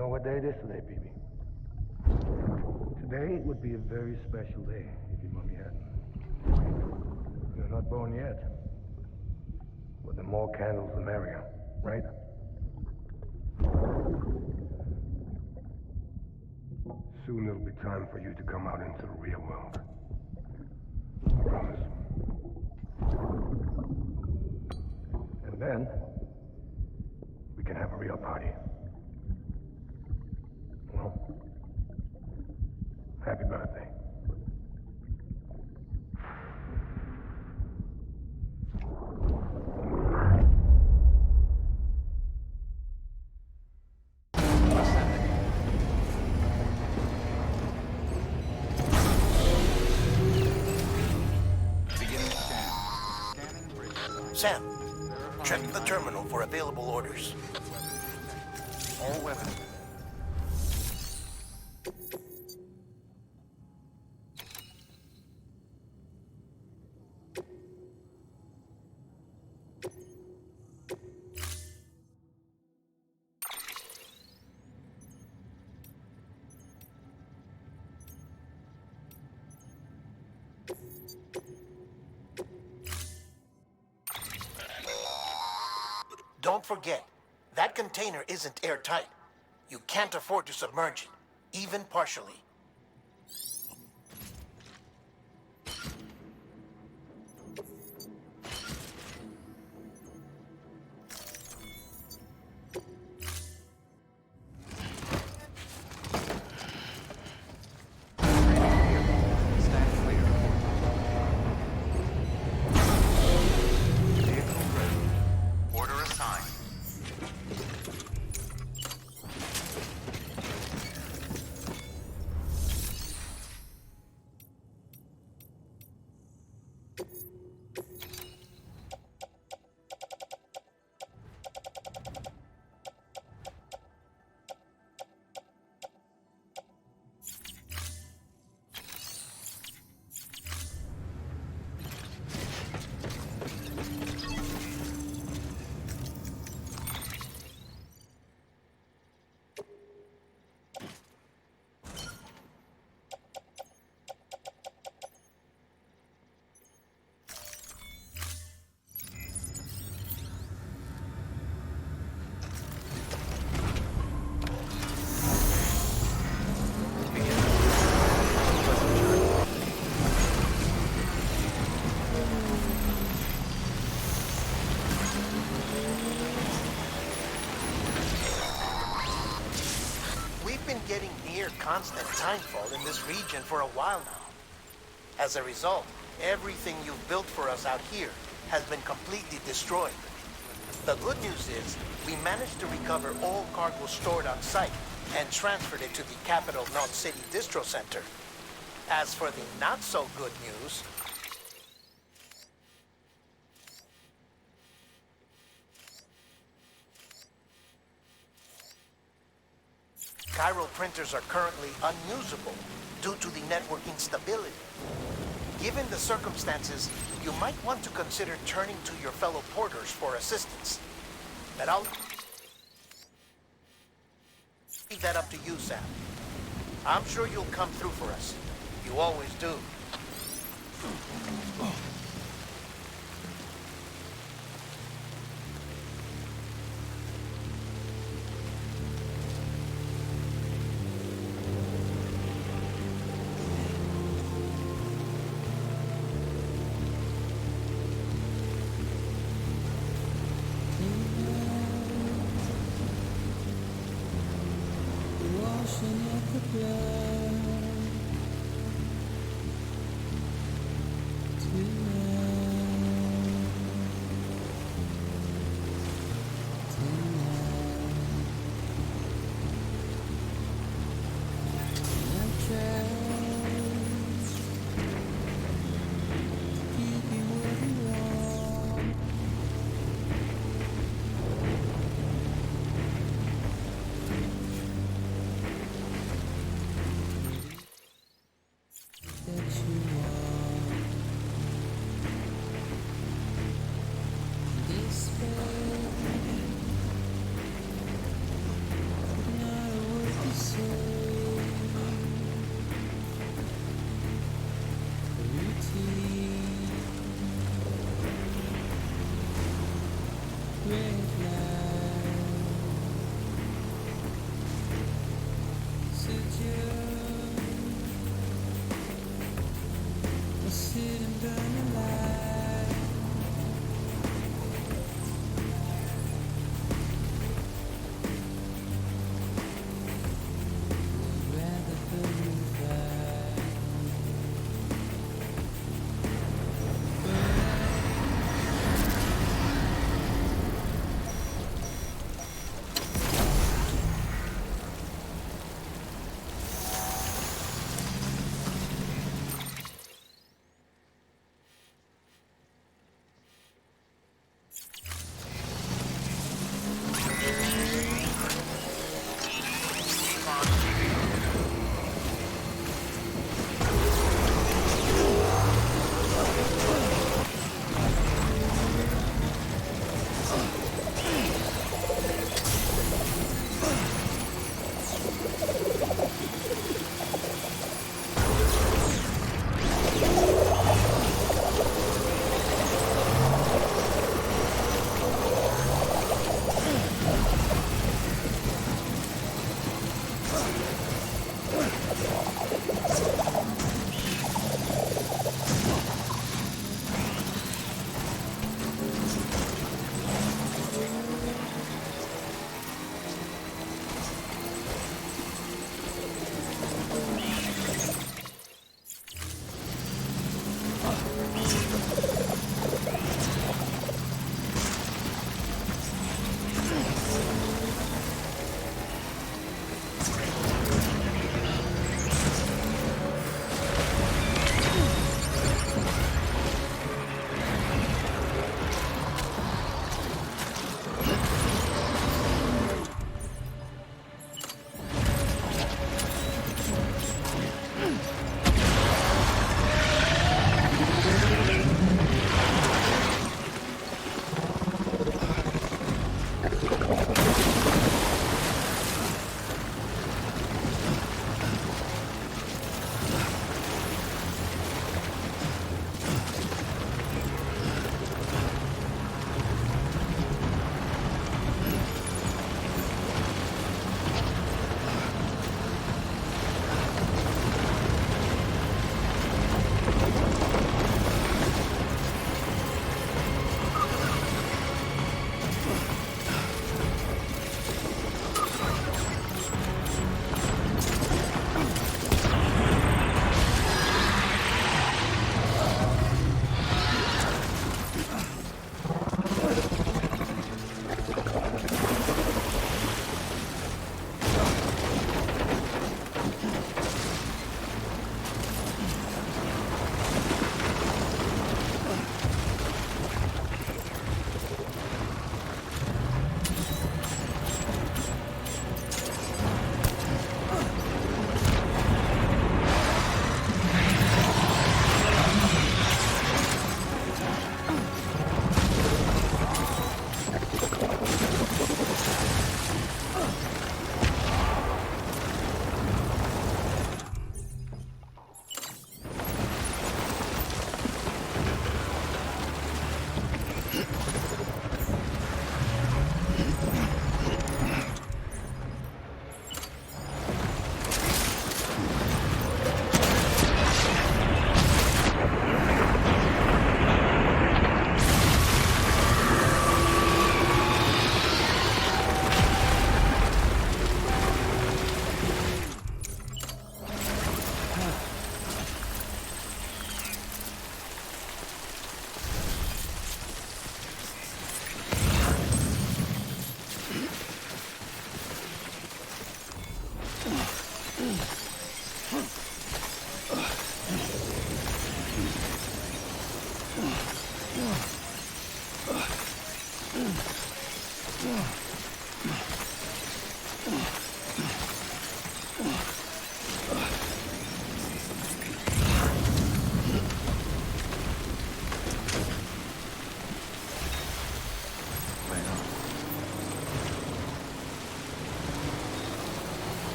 know what day it is today, BB? Today would be a very special day if your mommy hadn't. You're not born yet. But the more candles, the merrier, right? Soon it'll be time for you to come out into the real world. I promise. And then, we can have a real party. Well, happy birthday. Sam, check the terminal for available orders. All weather. Don't forget, that container isn't airtight. You can't afford to submerge it, even partially. Getting near constant timefall in this region for a while now. As a result, everything you've built for us out here has been completely destroyed. The good news is, we managed to recover all cargo stored on site and transferred it to the capital Knot City Distro Center. As for the not-so-good news, Chiral printers are currently unusable due to the network instability. Given the circumstances, you might want to consider turning to your fellow porters for assistance. But I'll leave that up to you, Sam. I'm sure you'll come through for us. You always do.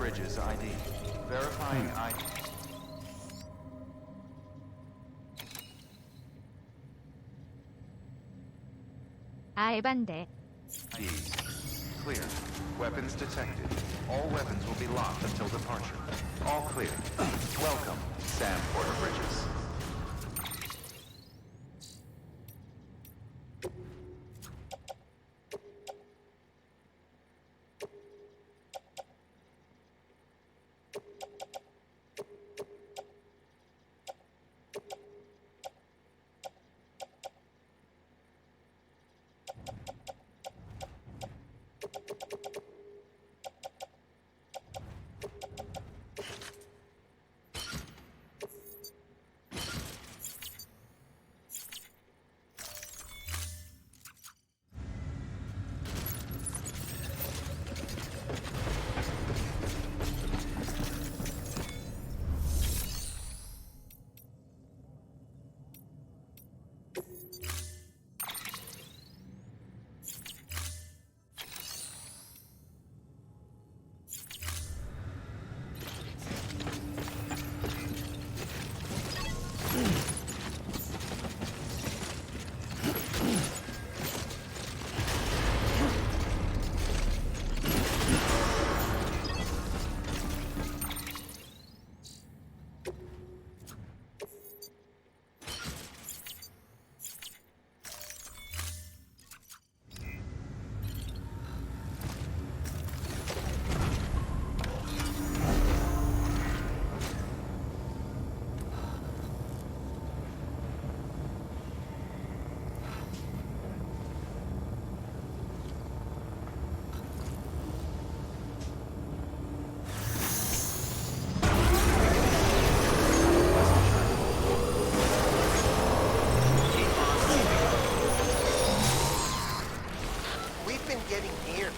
bridge's ID. Verifying ID. 아, 에반데. Clear. Weapons detected. All weapons will be locked until departure. All clear. Welcome, Sam Porter Bridges.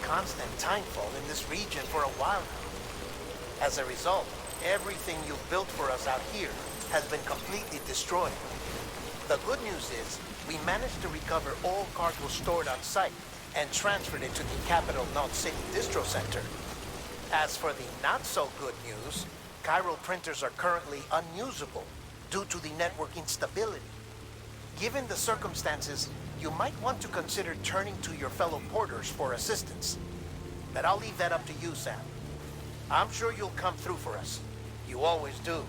Constant timefall in this region for a while now. As a result, everything you've built for us out here has been completely destroyed. The good news is, we managed to recover all cargo stored on site and transferred it to the Capital Knot City Distro Center. As for the not-so-good news, chiral printers are currently unusable due to the network instability. Given the circumstances, you might want to consider turning to your fellow porters for assistance. But I'll leave that up to you, Sam. I'm sure you'll come through for us. You always do.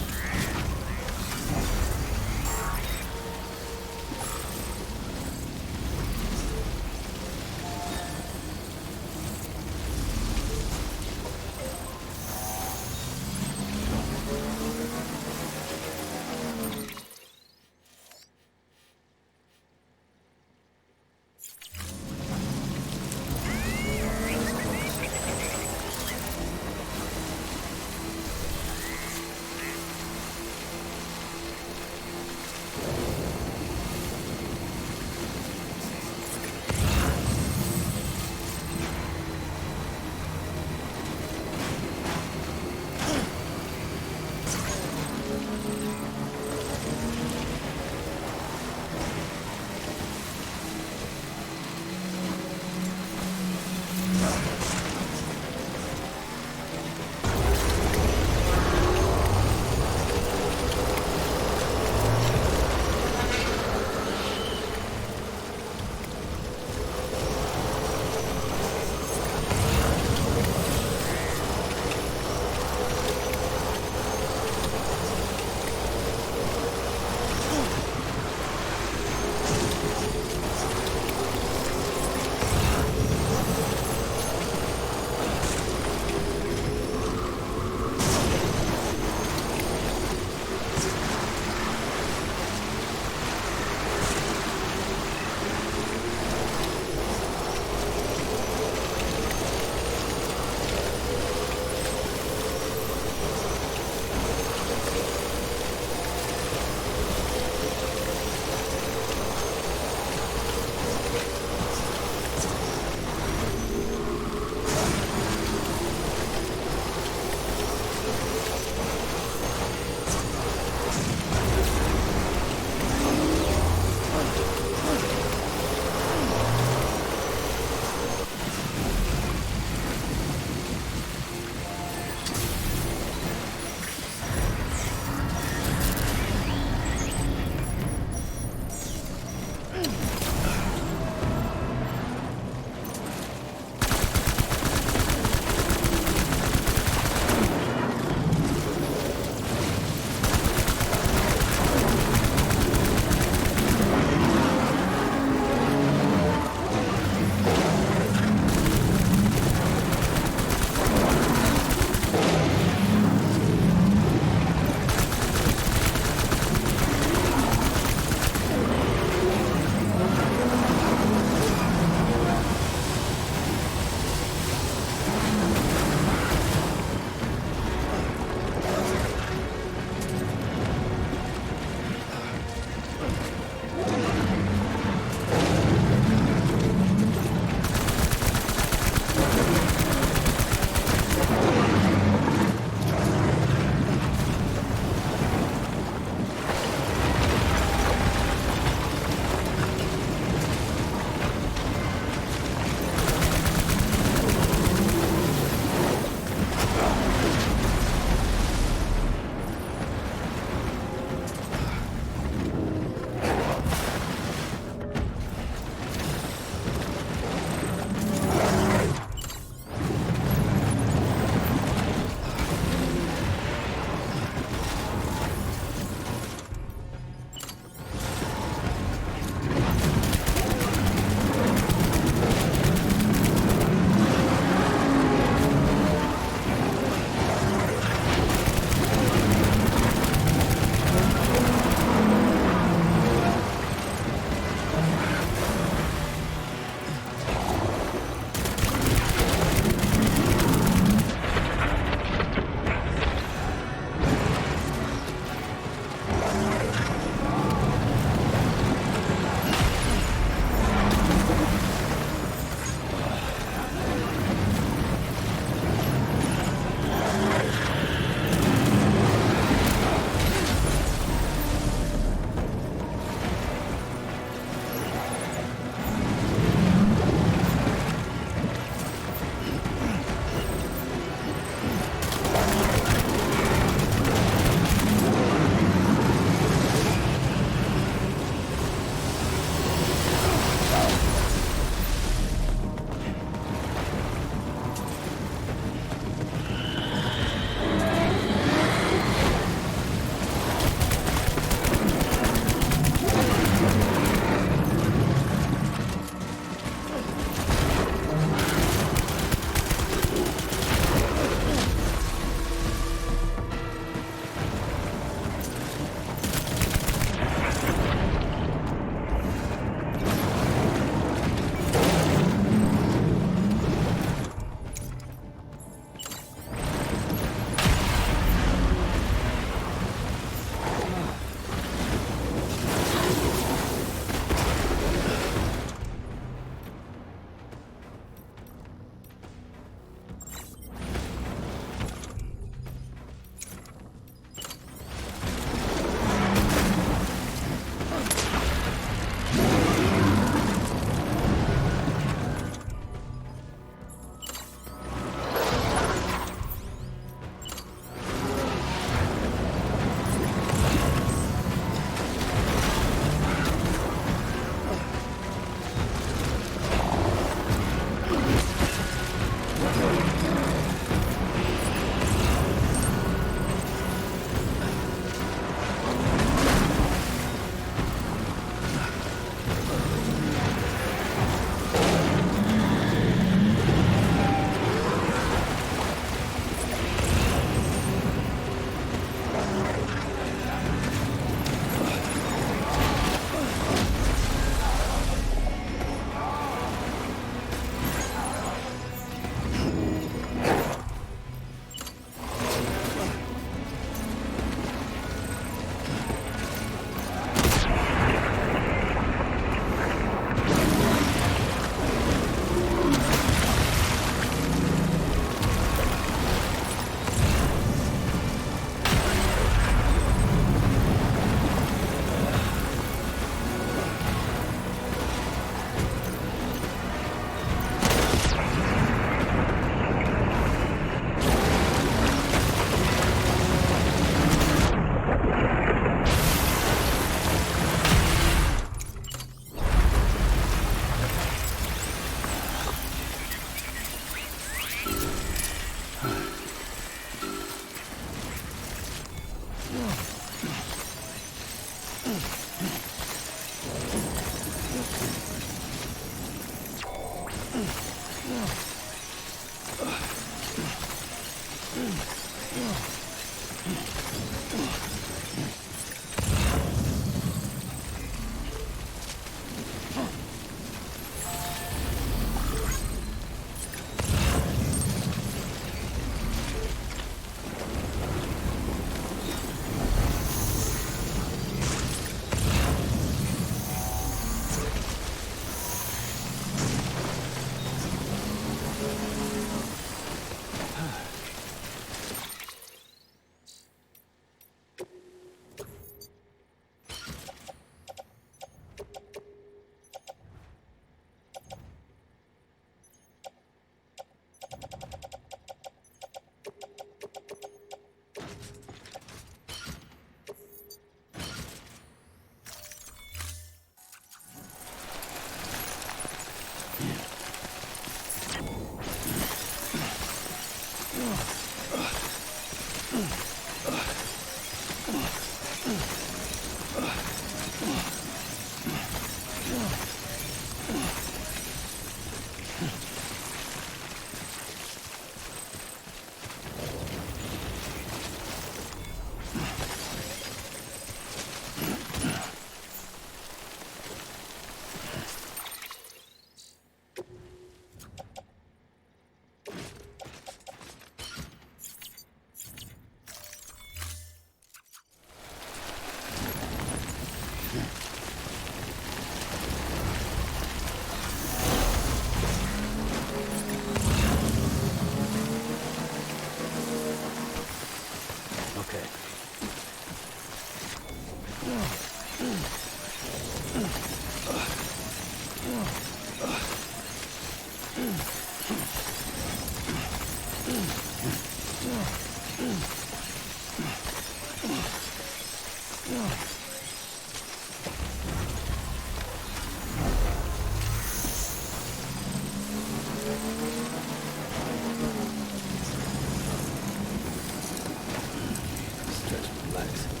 Stretch and relax.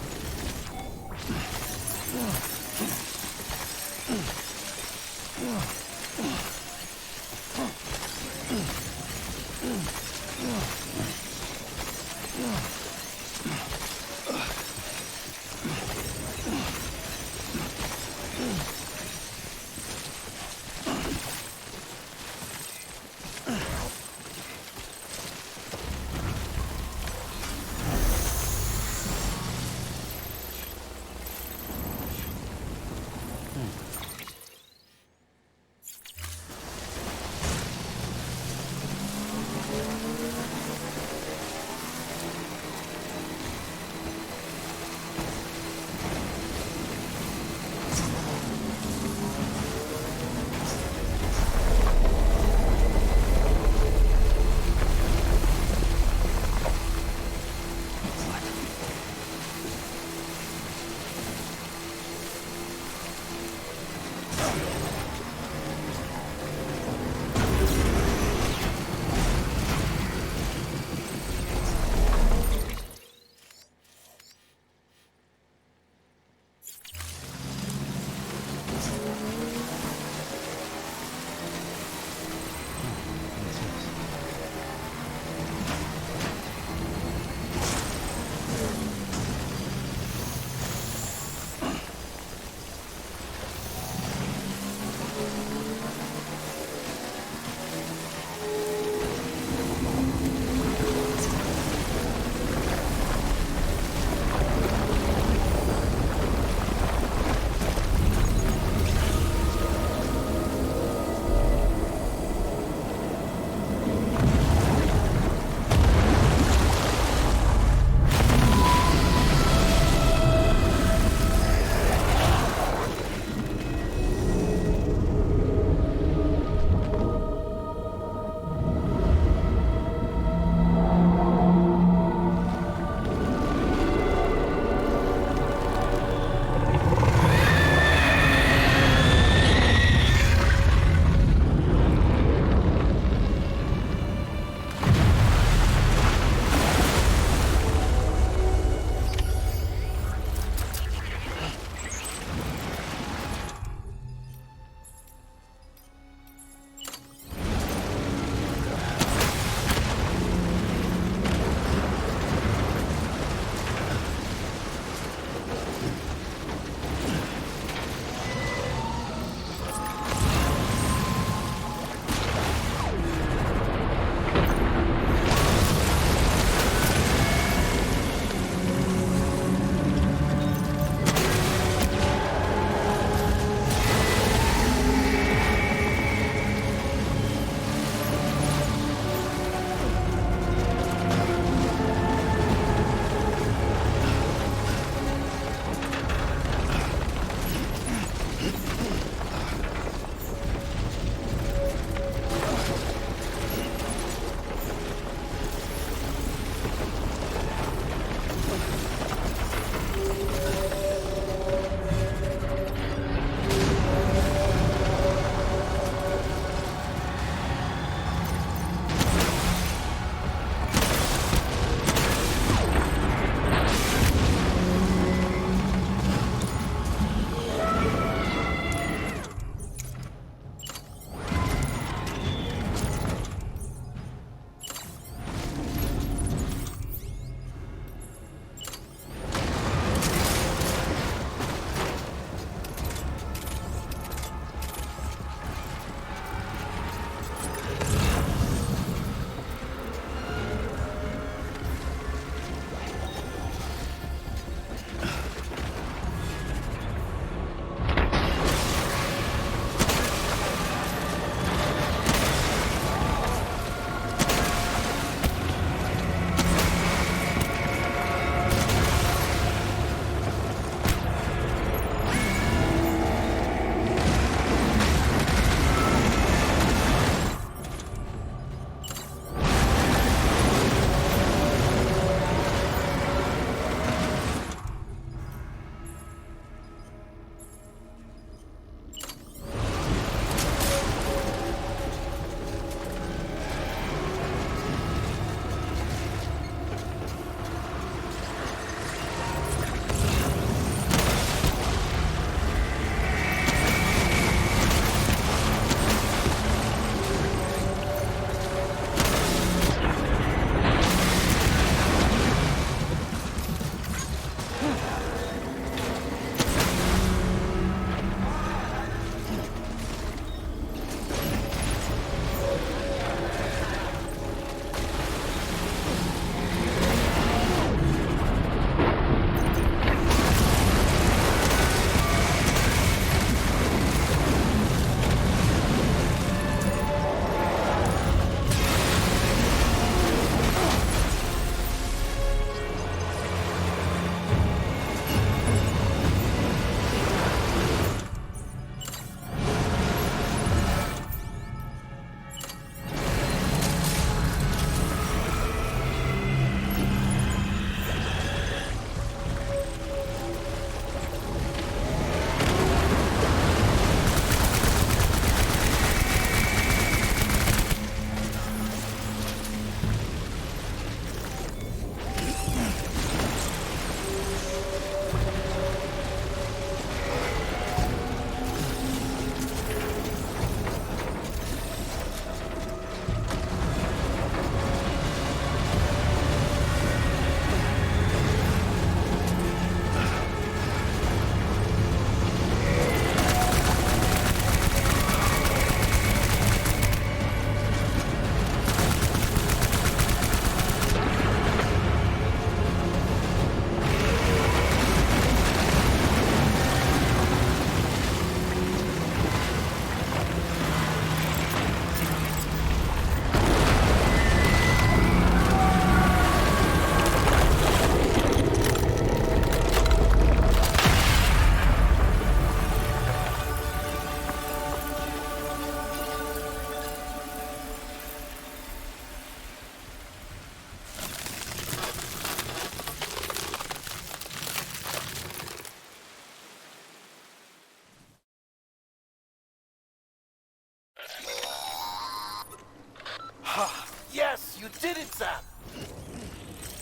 Yes, you did it, Sam!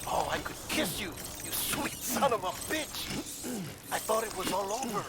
Oh, I could kiss you, you sweet son of a bitch! I thought it was all over.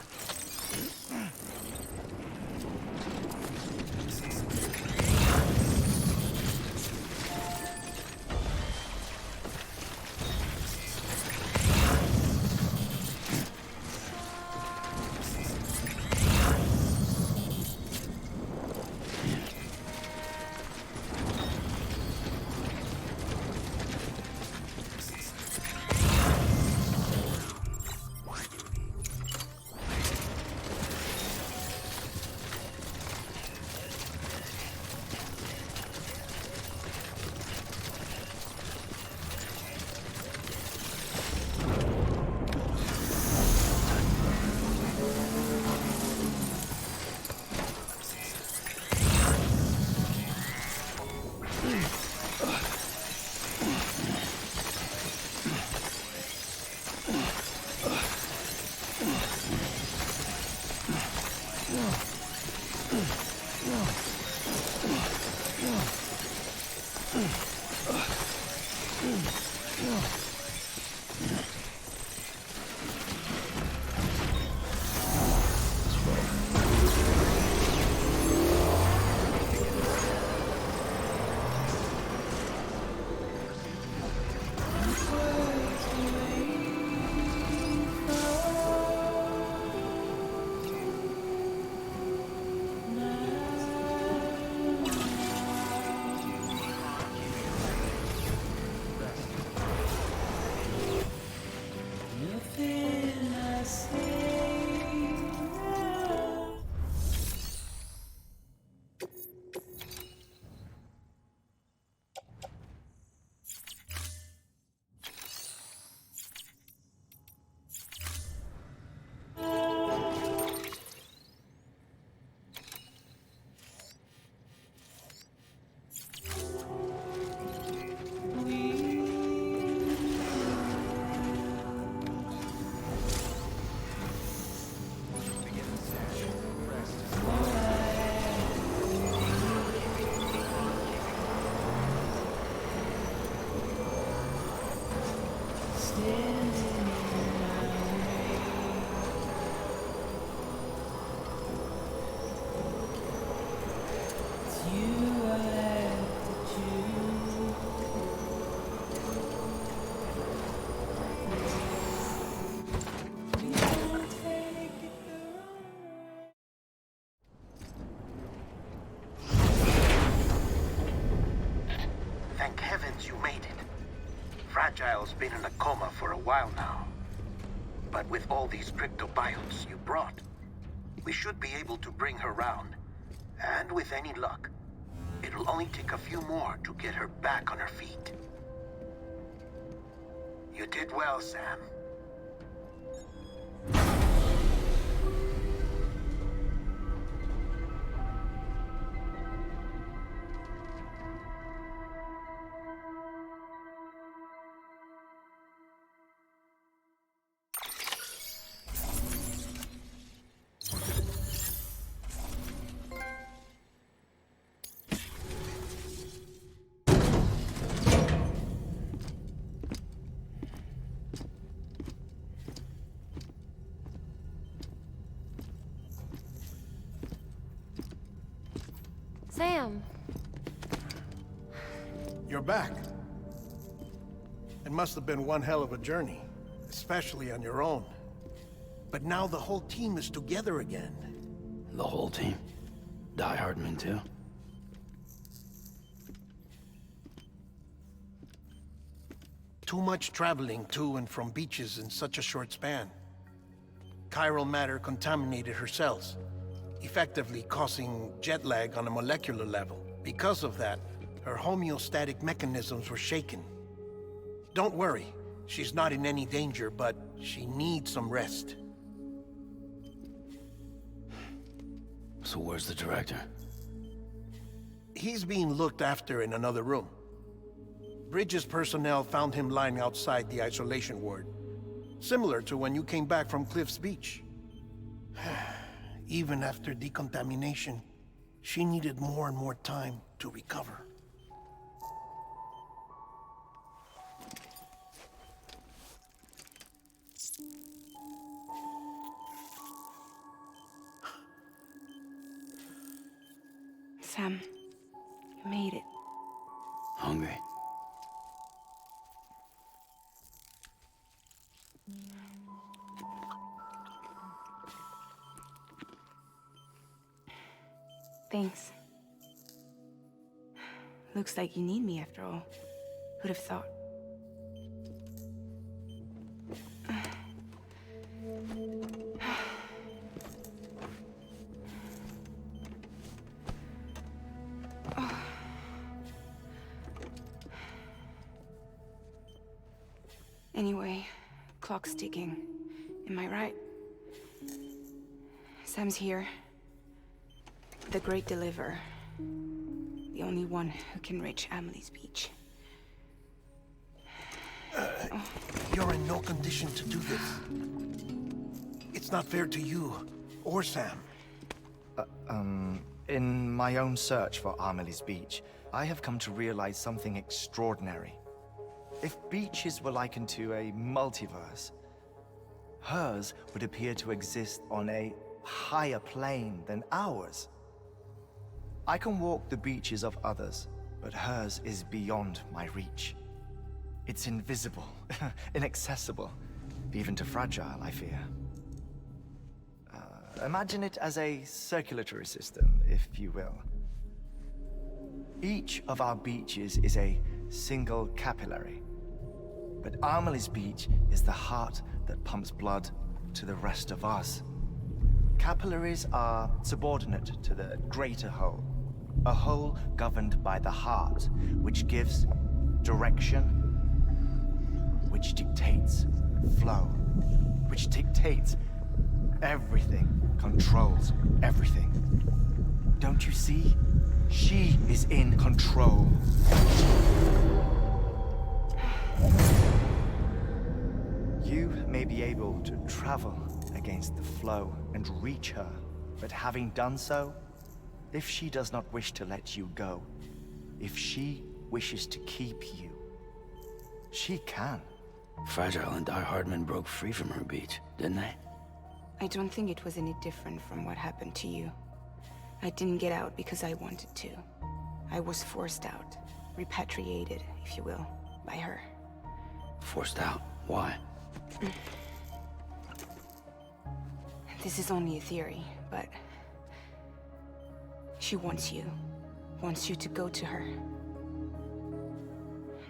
Thank heavens you made it. Fragile's been in a coma for a while now. But with all these cryptobiotes you brought, we should be able to bring her round. And with any luck, it'll only take a few more to get her back on her feet. You did well, Sam. Sam. You're back. It must have been one hell of a journey, especially on your own. But now the whole team is together again. The whole team? Die Hardman too? Too much traveling to and from beaches in such a short span. Chiral matter contaminated her cells, effectively causing jet lag on a molecular level. Because of that, her homeostatic mechanisms were shaken. Don't worry, she's not in any danger, but she needs some rest. So where's the director? He's being looked after in another room. Bridges personnel found him lying outside the isolation ward, similar to when you came back from Cliff's Beach. Even after decontamination, she needed more and more time to recover. Sam, you made it. Hungry? Thanks. Looks like you need me after all. Who'd have thought? Anyway, clock's ticking. Am I right? Sam's here. The Great Deliverer. The only one who can reach Amelie's beach. You're in no condition to do this. It's not fair to you or Sam. In my own search for Amelie's beach, I have come to realize something extraordinary. If beaches were likened to a multiverse, hers would appear to exist on a higher plane than ours. I can walk the beaches of others, but hers is beyond my reach. It's invisible, inaccessible, even to fragile, I fear. Imagine it as a circulatory system, if you will. Each of our beaches is a single capillary, but Amelie's beach is the heart that pumps blood to the rest of us. Capillaries are subordinate to the greater whole, a whole governed by the heart, which gives direction, which dictates flow, which dictates everything, controls everything. Don't you see? She is in control. You may be able to travel against the flow and reach her, but having done so, if she does not wish to let you go, if she wishes to keep you, she can. Fragile and Die Hardman broke free from her beach, didn't they? I don't think it was any different from what happened to you. I didn't get out because I wanted to. I was forced out, repatriated, if you will, by her. Forced out? Why? This is only a theory, but she wants you to go to her.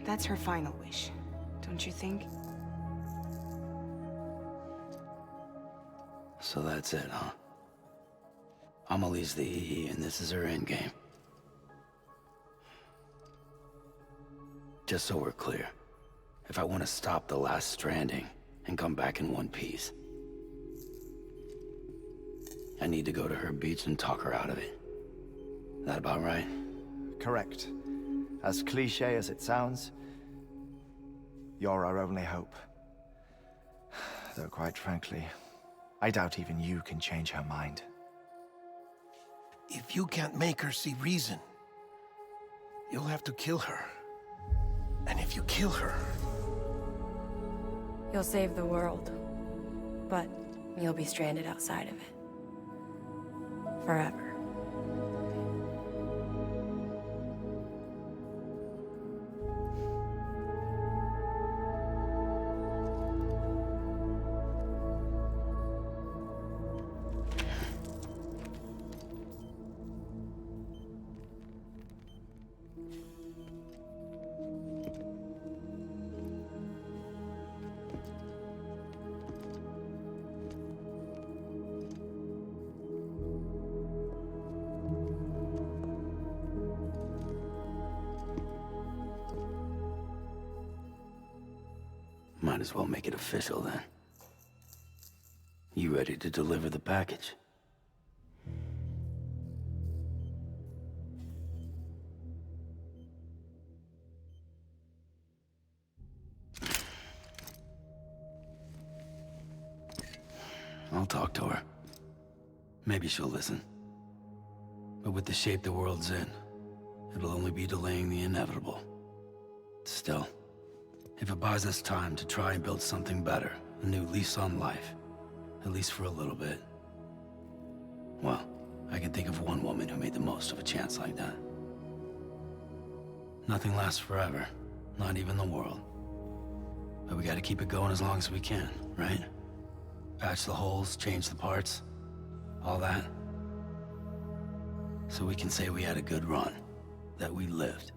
That's her final wish, don't you think? So that's it, huh? Amelie's the EE, and this is her endgame. Just so we're clear, if I want to stop the last stranding and come back in one piece, I need to go to her beach and talk her out of it. That about right? Correct. As cliche as it sounds, you're our only hope. Though quite frankly, I doubt even you can change her mind. If you can't make her see reason, you'll have to kill her. And if you kill her... You'll save the world, but you'll be stranded outside of it. Forever. Might as well make it official then. You ready to deliver the package? I'll talk to her. Maybe she'll listen. But with the shape the world's in, it'll only be delaying the inevitable. Still, if it buys us time to try and build something better, a new lease on life, at least for a little bit, well, I can think of one woman who made the most of a chance like that. Nothing lasts forever, not even the world. But we gotta keep it going as long as we can, right? Patch the holes, change the parts, all that. So we can say we had a good run, that we lived.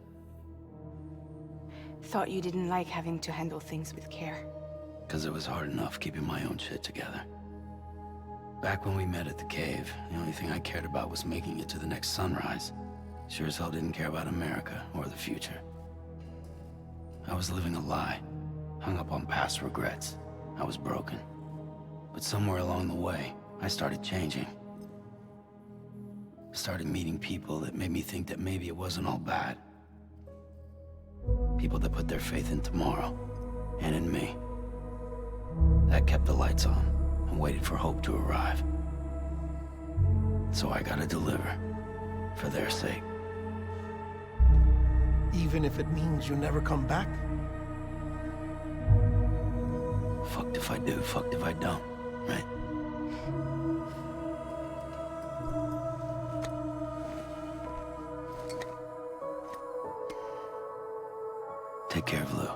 Thought you didn't like having to handle things with care. Because it was hard enough keeping my own shit together. Back when we met at the cave, the only thing I cared about was making it to the next sunrise. Sure as hell didn't care about America or the future. I was living a lie, hung up on past regrets. I was broken. But somewhere along the way, I started changing. Started meeting people that made me think that maybe it wasn't all bad. People that put their faith in tomorrow, and in me. That kept the lights on, and waited for hope to arrive. So I gotta deliver, for their sake. Even if it means you never come back? Fucked if I do, fucked if I don't, right? Take care of Lou.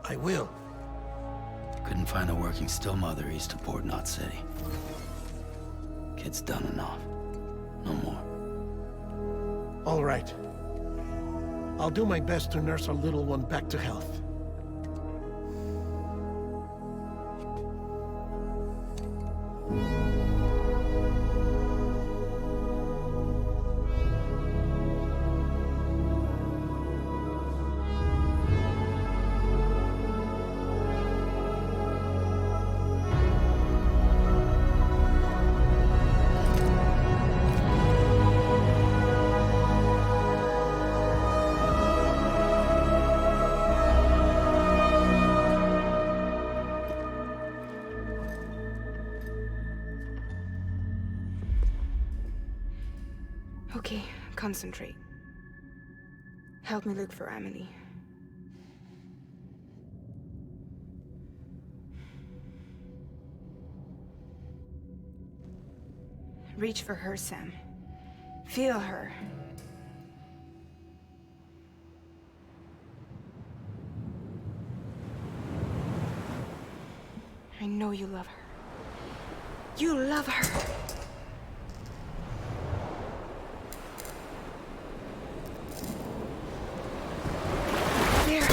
I will. Couldn't find a working still mother east of Port Knot City. Kid's done enough. No more. All right. I'll do my best to nurse our little one back to health. Okay, concentrate. Help me look for Amelie. Reach for her, Sam. Feel her. I know you love her. You love her! There.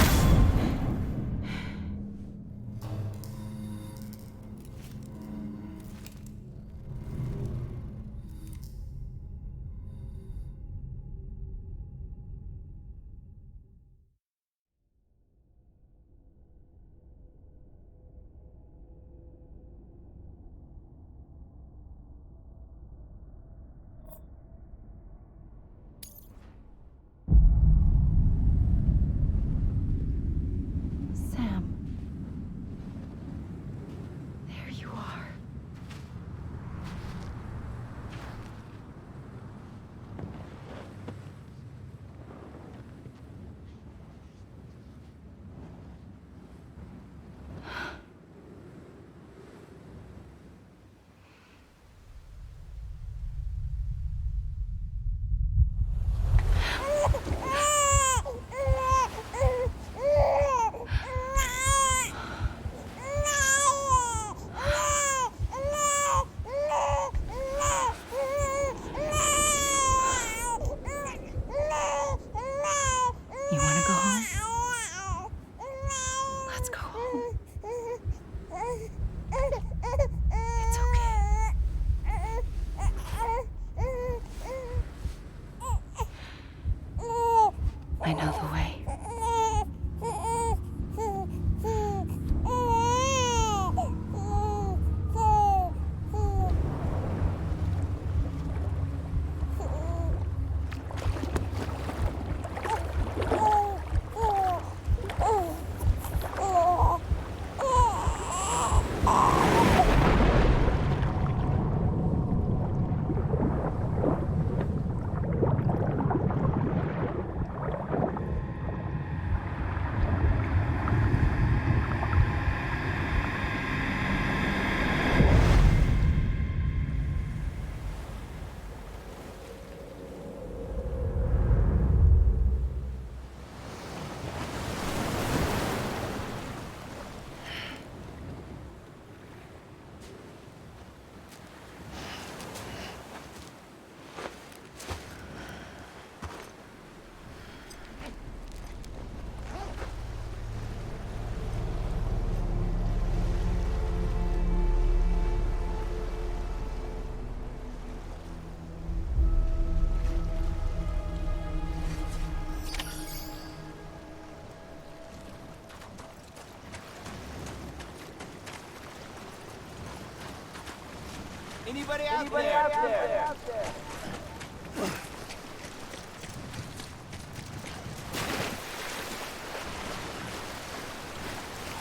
Anybody out there?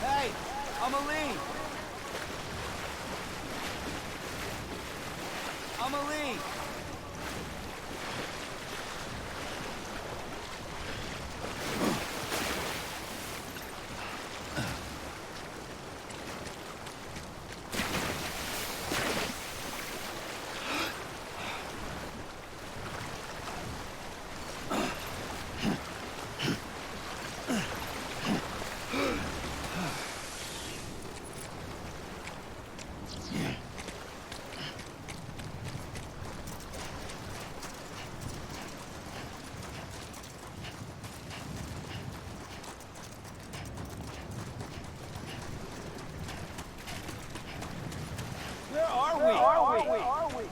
Hey, Amelie! Amelie! Where are we?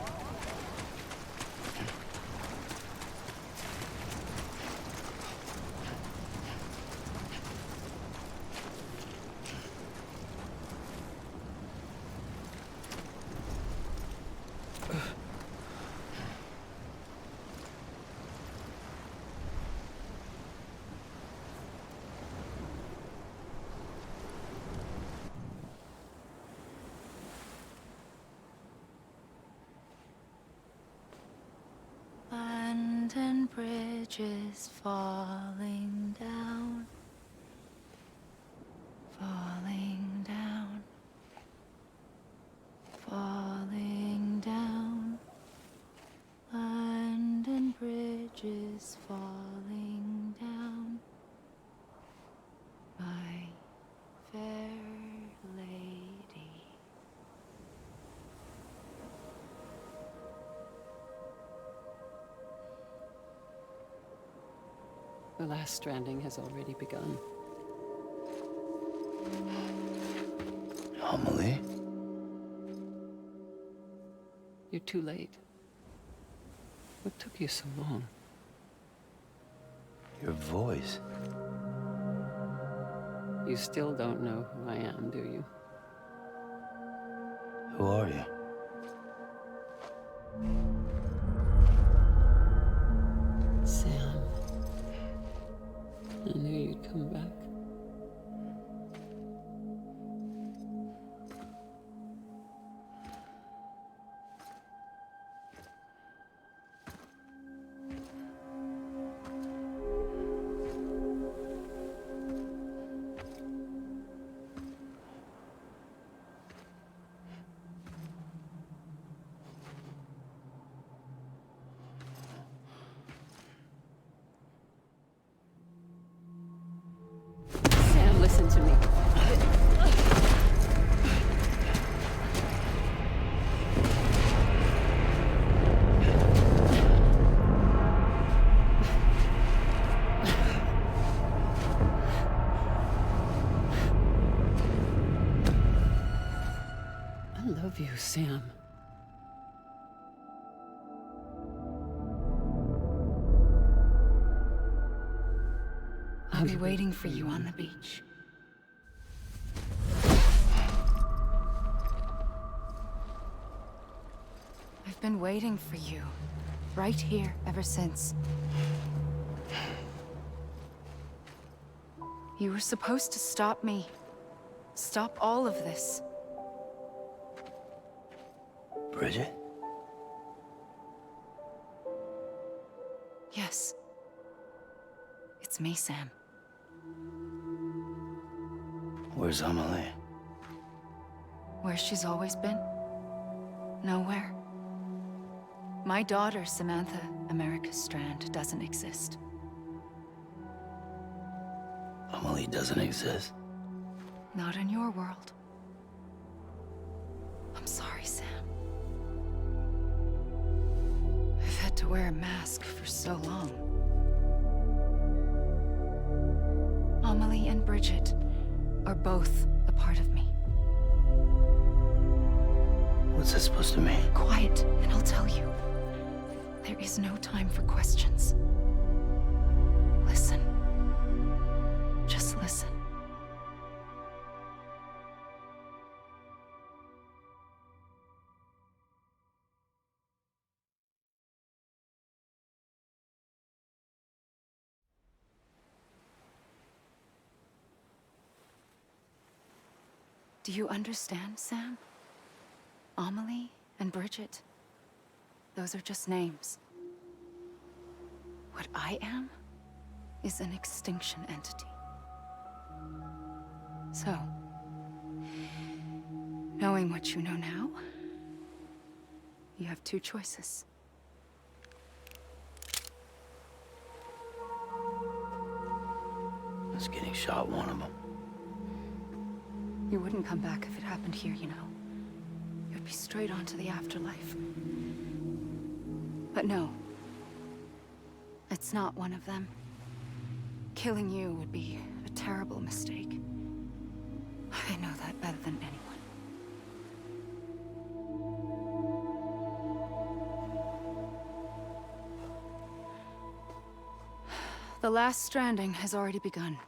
Land and bridges falling down, falling down, falling down. Land and bridges falling down, my fair lady. The last stranding has already begun. Amelie? You're too late. What took you so long? Your voice. You still don't know who I am, do you? Who are you? Sam. I knew you'd come back. Sam, listen to me. I love you, Sam. I'll be waiting for you on the beach. I've been waiting for you, right here, ever since. You were supposed to stop me. Stop all of this. Bridget? Yes. It's me, Sam. Where's Amelie? Where she's always been? Nowhere. My daughter, Samantha America Strand, doesn't exist. Amelie doesn't exist. Not in your world. I'm sorry, Sam. I've had to wear a mask for so long. Amelie and Bridget are both a part of me. What's that supposed to mean? Quiet, and I'll tell you. There is no time for questions. Listen. Just listen. Do you understand, Sam? Amelie and Bridget. Those are just names. What I am is an extinction entity. So, knowing what you know now, you have two choices. Is getting shot one of them? You wouldn't come back if it happened here, you know. You'd be straight on to the afterlife. But no. It's not one of them. Killing you would be a terrible mistake. I know that better than anyone. The last stranding has already begun.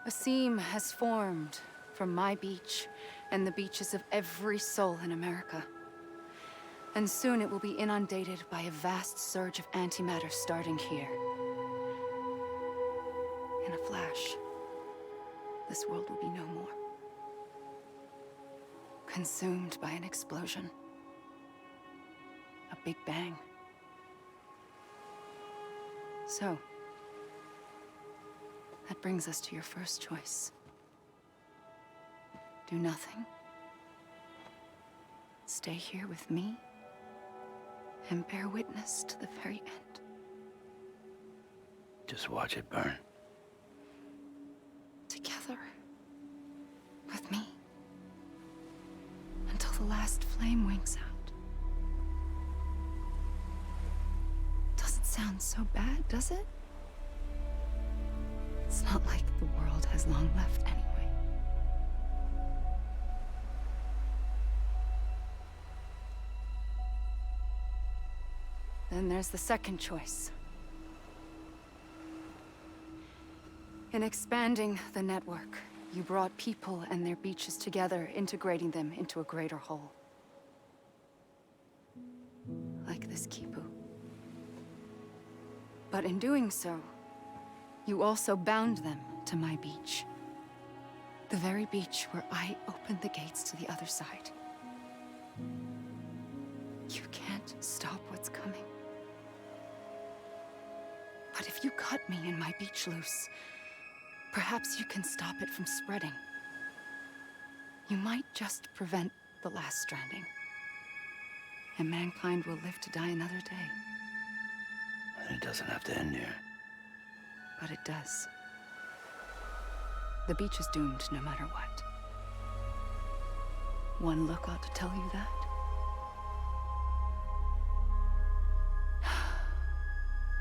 A seam has formed from my beach and the beaches of every soul in America. And soon it will be inundated by a vast surge of antimatter starting here. In a flash, this world will be no more. Consumed by an explosion. A big bang. So, that brings us to your first choice. Do nothing. Stay here with me and bear witness to the very end. Just watch it burn. Together. With me. Until the last flame winks out. Doesn't sound so bad, does it? It's not like the world has long left anyway. Then there's the second choice. In expanding the network, you brought people and their beaches together, integrating them into a greater whole. Like this Kipu. But in doing so, you also bound them to my beach. The very beach where I opened the gates to the other side. You can't stop what's coming. But if you cut me and my beach loose, perhaps you can stop it from spreading. You might just prevent the last stranding. And mankind will live to die another day. And it doesn't have to end here. But it does. The beach is doomed no matter what. One look ought to tell you that.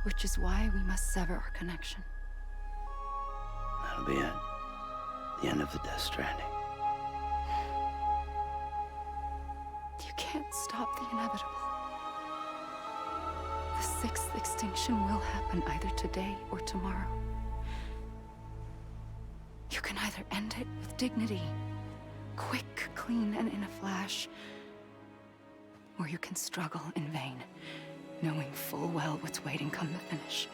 Which is why we must sever our connection. That'll be it. The end of the Death Stranding. You can't stop the inevitable. The sixth extinction will happen either today or tomorrow. You can either end it with dignity, quick, clean, and in a flash, or you can struggle in vain, knowing full well what's waiting come the finish.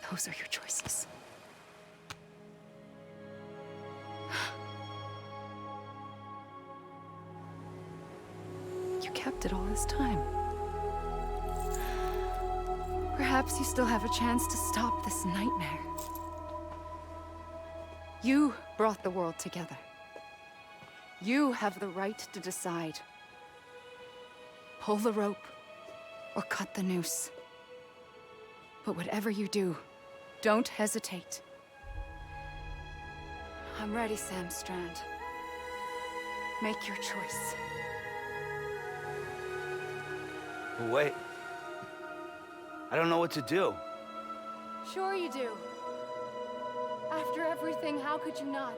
Those are your choices. You kept it all this time. Perhaps you still have a chance to stop this nightmare. You brought the world together. You have the right to decide. Pull the rope or cut the noose. But whatever you do, don't hesitate. I'm ready, Sam Strand. Make your choice. Wait. I don't know what to do. Sure you do. After everything, how could you not?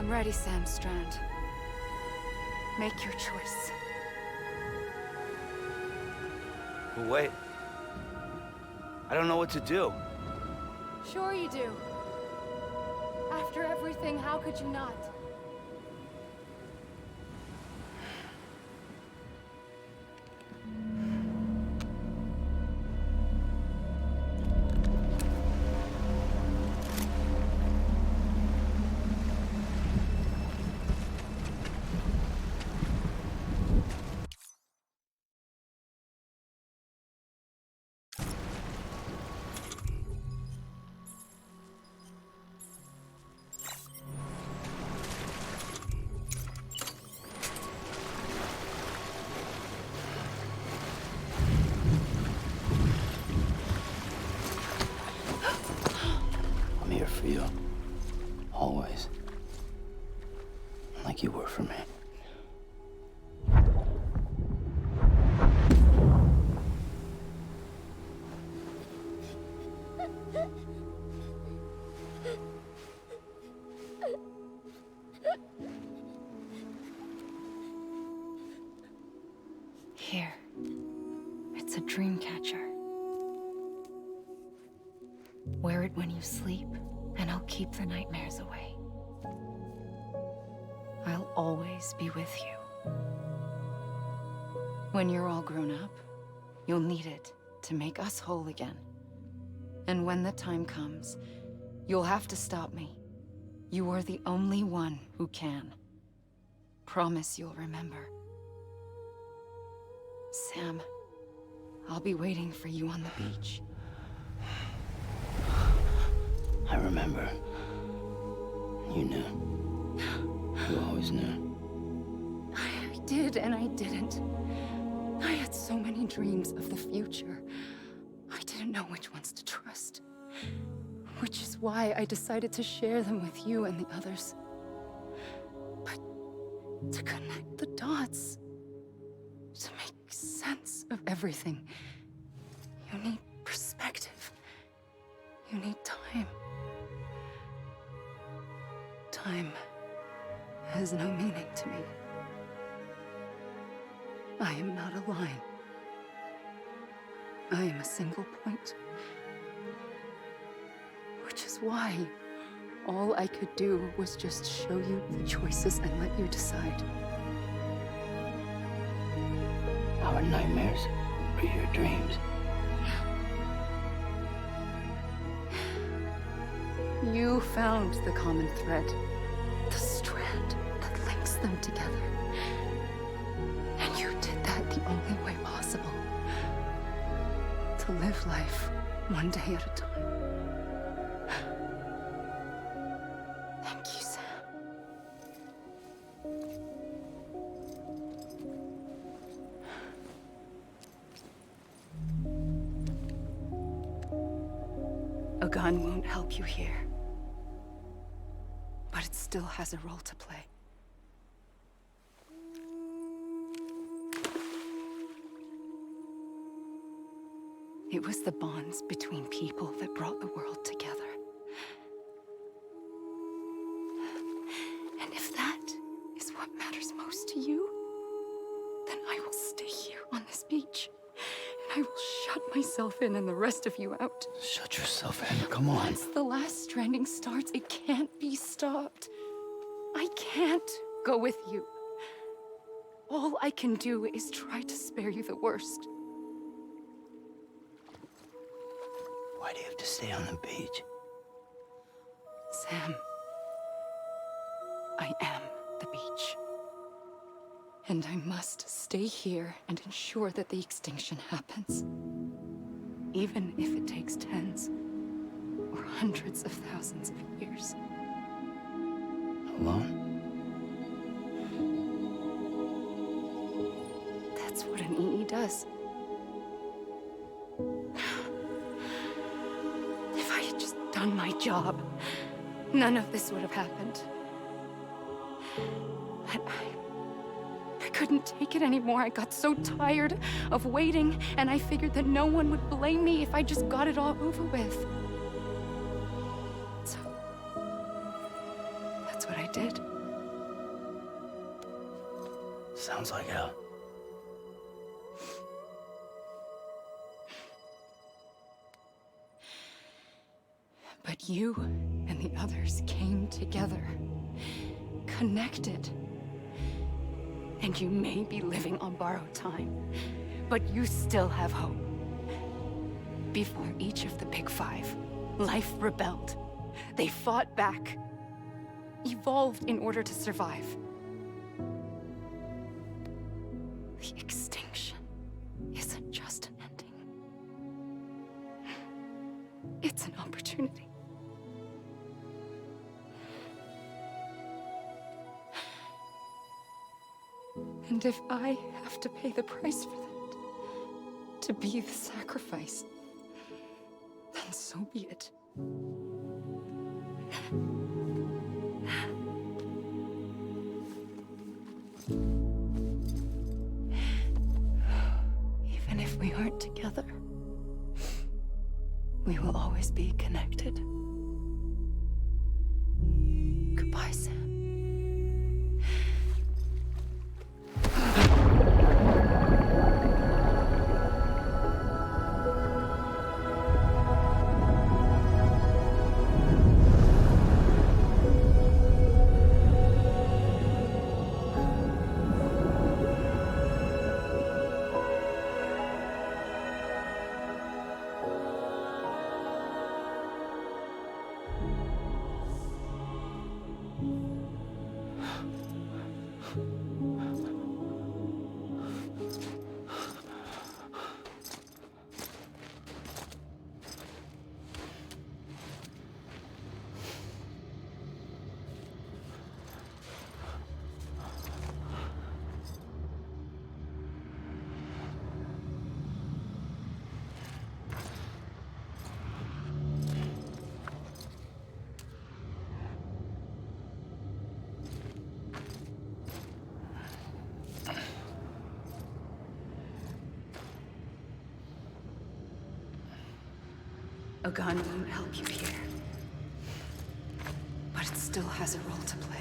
I'm ready, Sam Strand. Make your choice. But wait. I don't know what to do. Sure you do. After everything, how could you not? I'm here for you. Always. Like you were for me. Here. It's a dream catcher. Wear it when you sleep, and I'll keep the nightmares away. I'll always be with you. When you're all grown up, you'll need it to make us whole again. And when the time comes, you'll have to stop me. You are the only one who can. Promise you'll remember. Sam, I'll be waiting for you on the beach. I remember. You knew. You always knew. I did and I didn't. I had so many dreams of the future. I didn't know which ones to trust. Which is why I decided to share them with you and the others. But to connect the dots, to make sense of everything, you need perspective. You need time. Time has no meaning to me. I am not a line. I am a single point. Which is why all I could do was just show you the choices and let you decide. Our nightmares are your dreams. You found the common thread, the strand that links them together. And you did that the only way possible. To live life one day at a time. Thank you, Sam. A gun won't help you here. But it still has a role to play. It was the bonds between people that brought the world together. And if that is what matters most to you, then I will stay here on this beach. And I will shut myself in and the rest of you out. Shut yourself in, come on. Once the last stranding starts, it can't be stopped. I can't go with you. All I can do is try to spare you the worst. Why do you have to stay on the beach? Sam, I am the beach. And I must stay here and ensure that the extinction happens. Even if it takes tens or hundreds of thousands of years. Alone? That's what an EE does. If I had just done my job, none of this would have happened. But I couldn't take it anymore. I got so tired of waiting, and I figured that no one would blame me if I just got it all over with. So, that's what I did. Sounds like hell. But you and the others came together, connected. And you may be living on borrowed time, but you still have hope. Before each of the Big Five, life rebelled. They fought back, evolved in order to survive. The extinction isn't just an ending. It's an opportunity. And if I have to pay the price for that, to be the sacrifice, then so be it. Even if we aren't together, we will always be connected. Goodbye, Sam. A gun won't help you here, but it still has a role to play.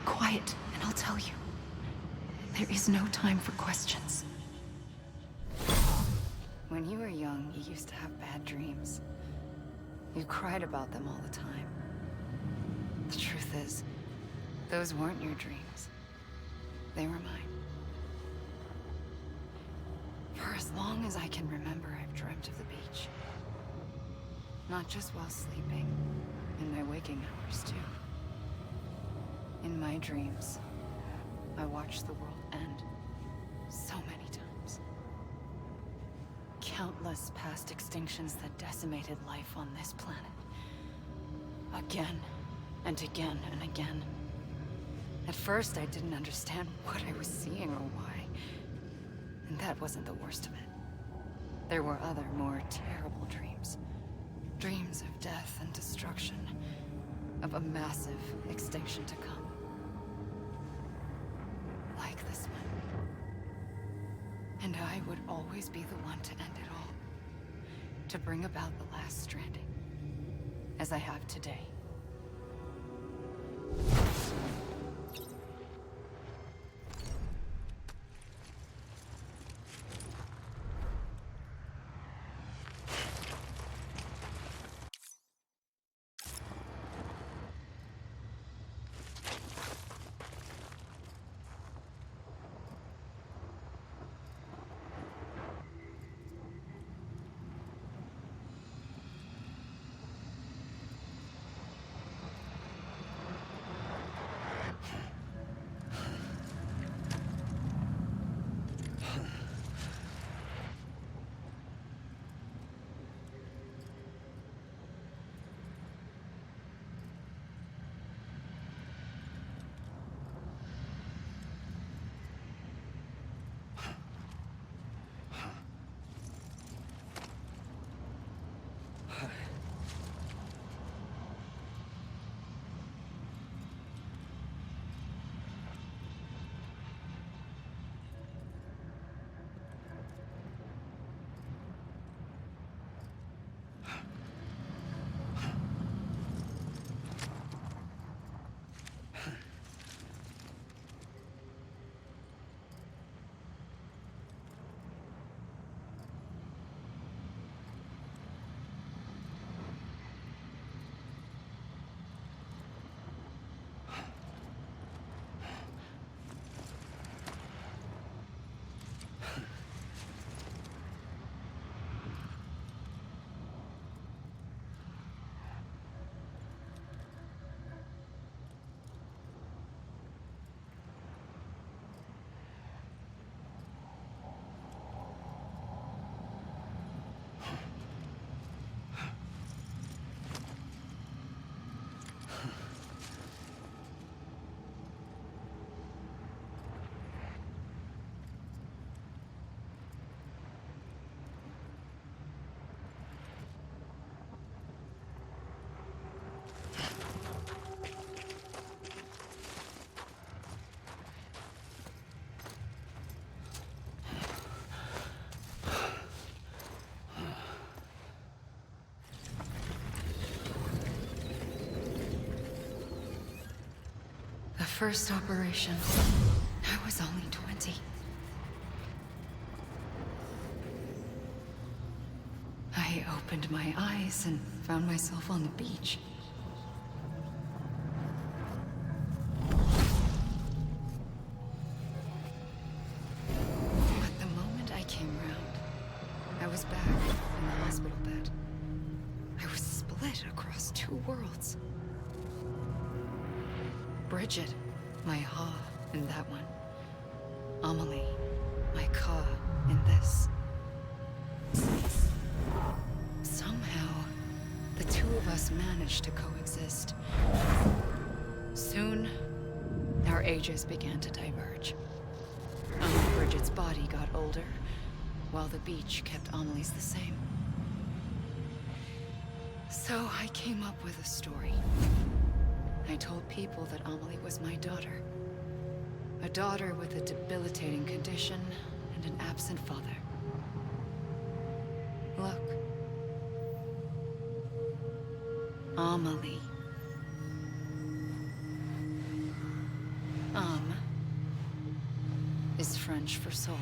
Quiet, and I'll tell you. There is no time for questions. When you were young, you used to have bad dreams. You cried about them all the time. The truth is, those weren't your dreams. They were mine. For as long as I can remember, I've dreamt of the beach. Not just while sleeping, in my waking hours too. In my dreams, I watched the world end so many times. Countless past extinctions that decimated life on this planet. Again and again and again. At first, I didn't understand what I was seeing or why. And that wasn't the worst of it. There were other, more terrible dreams. Dreams of death and destruction. Of a massive extinction to come. Like this one. And I would always be the one to end it all. To bring about the last stranding. As I have today. First operation. I was only 20. I opened my eyes and found myself on the beach. But the moment I came round, I was back in the hospital bed. I was split across two worlds. Bridget, my Ha in that one. Amelie, my Ka in this. Somehow, the two of us managed to coexist. Soon, our ages began to diverge. Bridget's body got older, while the beach kept Amelie's the same. So I came up with a story. I told people that Amelie was my daughter. A daughter with a debilitating condition and an absent father. Look. Amelie. Is French for soul.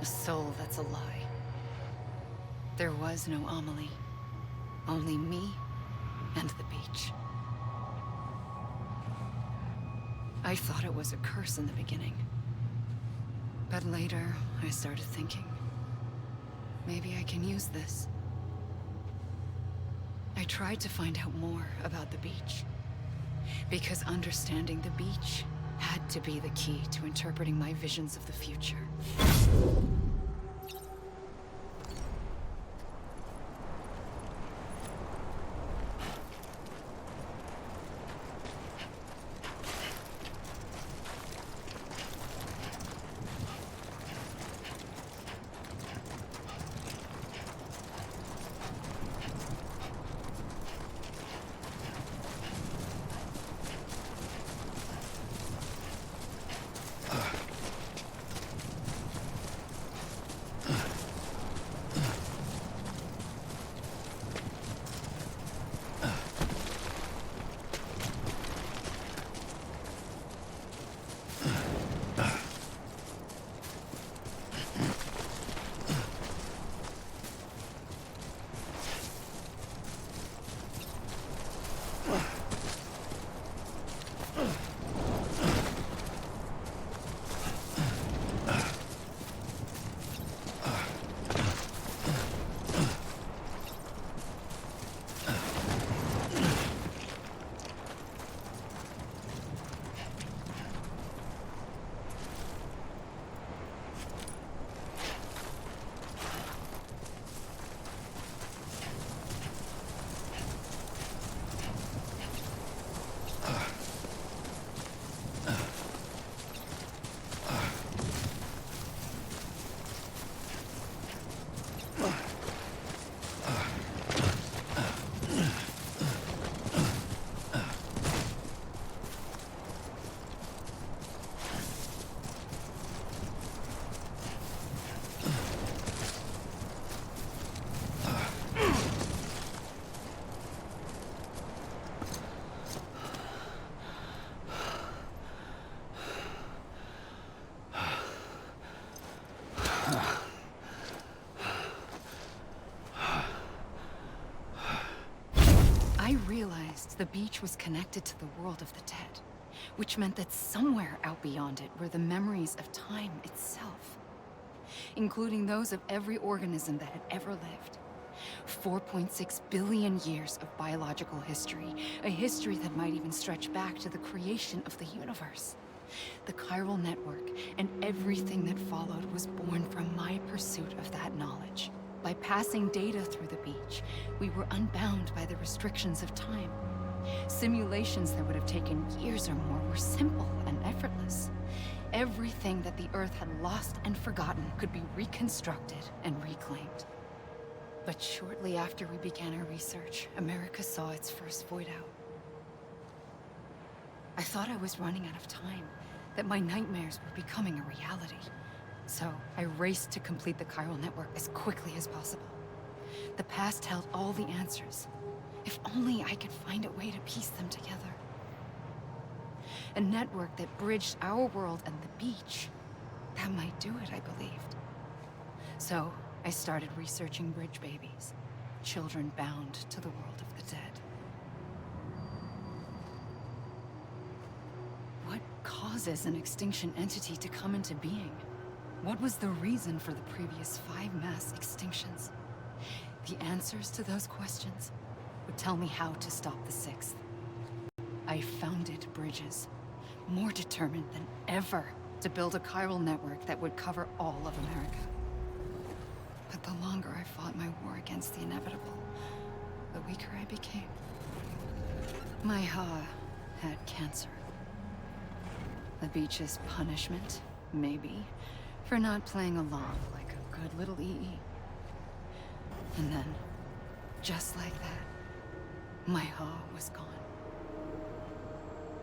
A soul that's a lie. There was no Amelie. Only me and the beach. I thought it was a curse in the beginning. But later, I started thinking, maybe I can use this. I tried to find out more about the beach. Because understanding the beach had to be the key to interpreting my visions of the future. I realized the beach was connected to the world of the dead, which meant that somewhere out beyond it were the memories of time itself, including those of every organism that had ever lived. 4.6 billion years of biological history, a history that might even stretch back to the creation of the universe. The chiral network and everything that followed was born from my pursuit of that knowledge. By passing data through the beach, we were unbound by the restrictions of time. Simulations that would have taken years or more were simple and effortless. Everything that the Earth had lost and forgotten could be reconstructed and reclaimed. But shortly after we began our research, America saw its first void out. I thought I was running out of time, that my nightmares were becoming a reality. So I raced to complete the chiral network as quickly as possible. The past held all the answers. If only I could find a way to piece them together. A network that bridged our world and the beach. That might do it, I believed. So I started researching bridge babies, children bound to the world of the dead. What causes an extinction entity to come into being? What was the reason for the previous 5 mass extinctions? The answers to those questions would tell me how to stop the 6th. I founded bridges, more determined than ever to build a chiral network that would cover all of America. But the longer I fought my war against the inevitable, the weaker I became. My Ha had cancer. The beach's punishment, maybe, for not playing along like a good little EE. And then, just like that, my Ha was gone.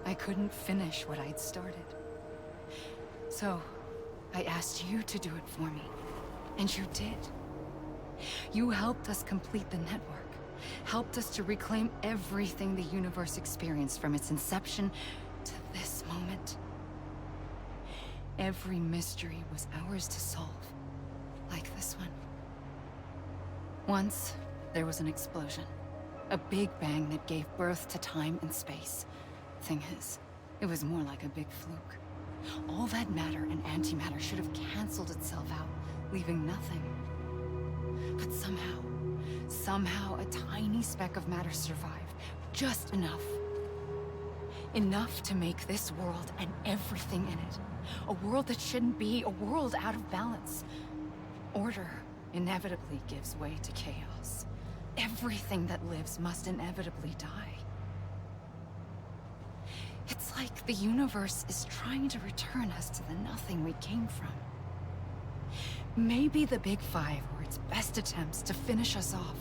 I couldn't finish what I'd started. So, I asked you to do it for me, and you did. You helped us complete the network, helped us to reclaim everything the universe experienced from its inception to this moment. Every mystery was ours to solve, like this one. Once, there was an explosion. A big bang that gave birth to time and space. Thing is, it was more like a big fluke. All that matter and antimatter should have canceled itself out, leaving nothing. But somehow a tiny speck of matter survived. Just enough. Enough to make this world and everything in it. A world that shouldn't be, a world out of balance. Order inevitably gives way to chaos. Everything that lives must inevitably die. It's like the universe is trying to return us to the nothing we came from. Maybe the Big Five were its best attempts to finish us off.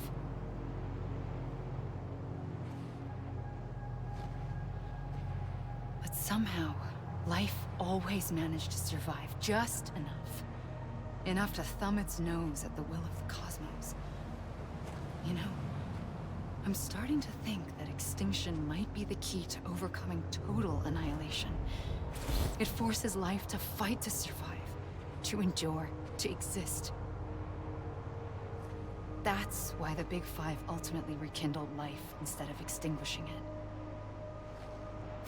But somehow, life always managed to survive just enough. Enough to thumb its nose at the will of the cosmos. You know, I'm starting to think that extinction might be the key to overcoming total annihilation. It forces life to fight to survive, to endure, to exist. That's why the Big Five ultimately rekindled life instead of extinguishing it.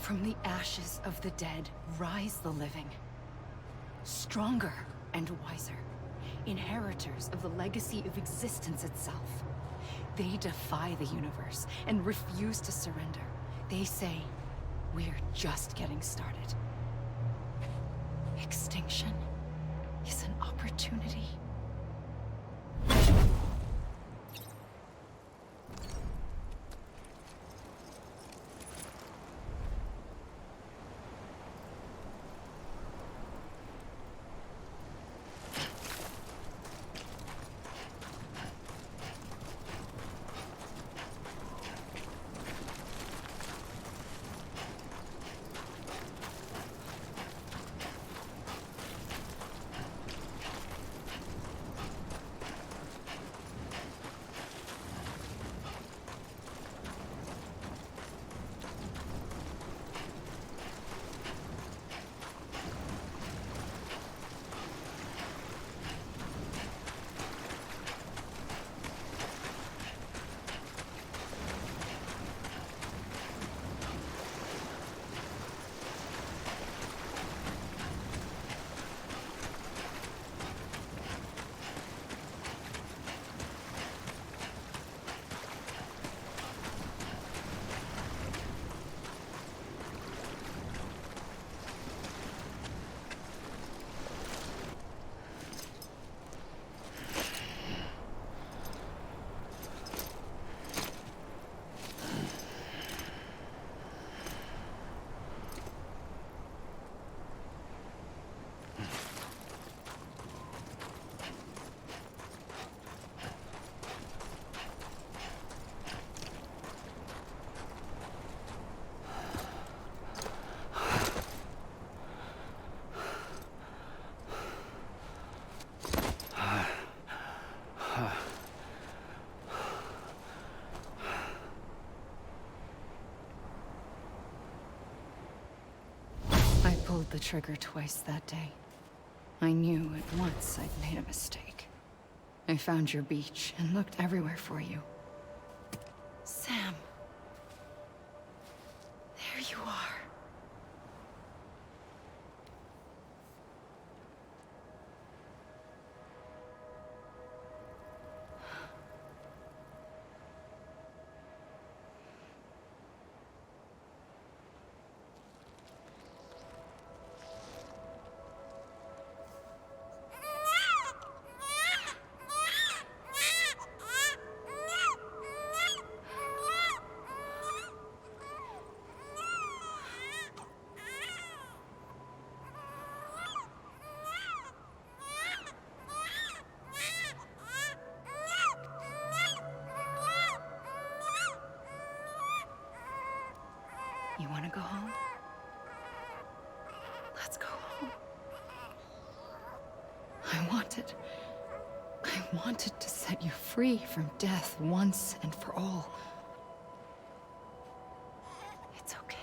From the ashes of the dead rise the living. Stronger and wiser. Inheritors of the legacy of existence itself. They defy the universe and refuse to surrender. They say, we're just getting started. Extinction is an opportunity. I pulled the trigger twice that day. I knew at once I'd made a mistake. I found your beach and looked everywhere for you. Sam. There you are. You want to go home? Let's go home. I wanted to set you free from death once and for all. It's okay.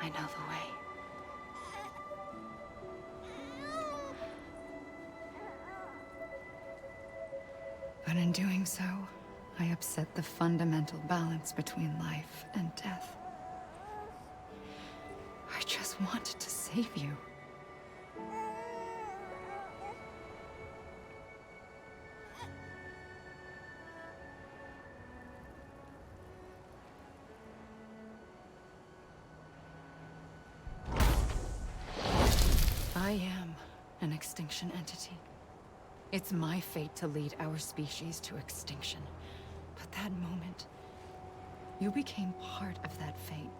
I know the way. But in doing so, I upset the fundamental balance between life and death. I just wanted to save you. I am an extinction entity. It's my fate to lead our species to extinction. But that moment, you became part of that fate.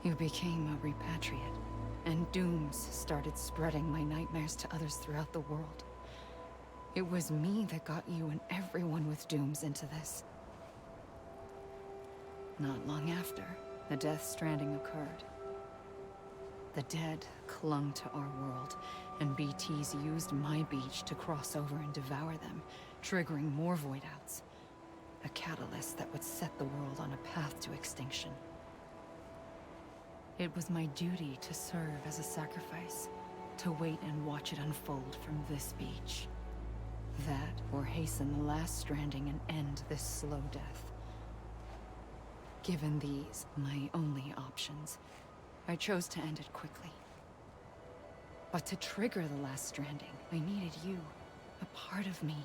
You became a repatriate, and dooms started spreading my nightmares to others throughout the world. It was me that got you and everyone with dooms into this. Not long after, the Death Stranding occurred. The dead clung to our world, and BTs used my beach to cross over and devour them, triggering more void outs. A catalyst that would set the world on a path to extinction. It was my duty to serve as a sacrifice, to wait and watch it unfold from this beach. That, or hasten the last stranding and end this slow death. Given these, my only options, I chose to end it quickly. But to trigger the last stranding, I needed you, a part of me.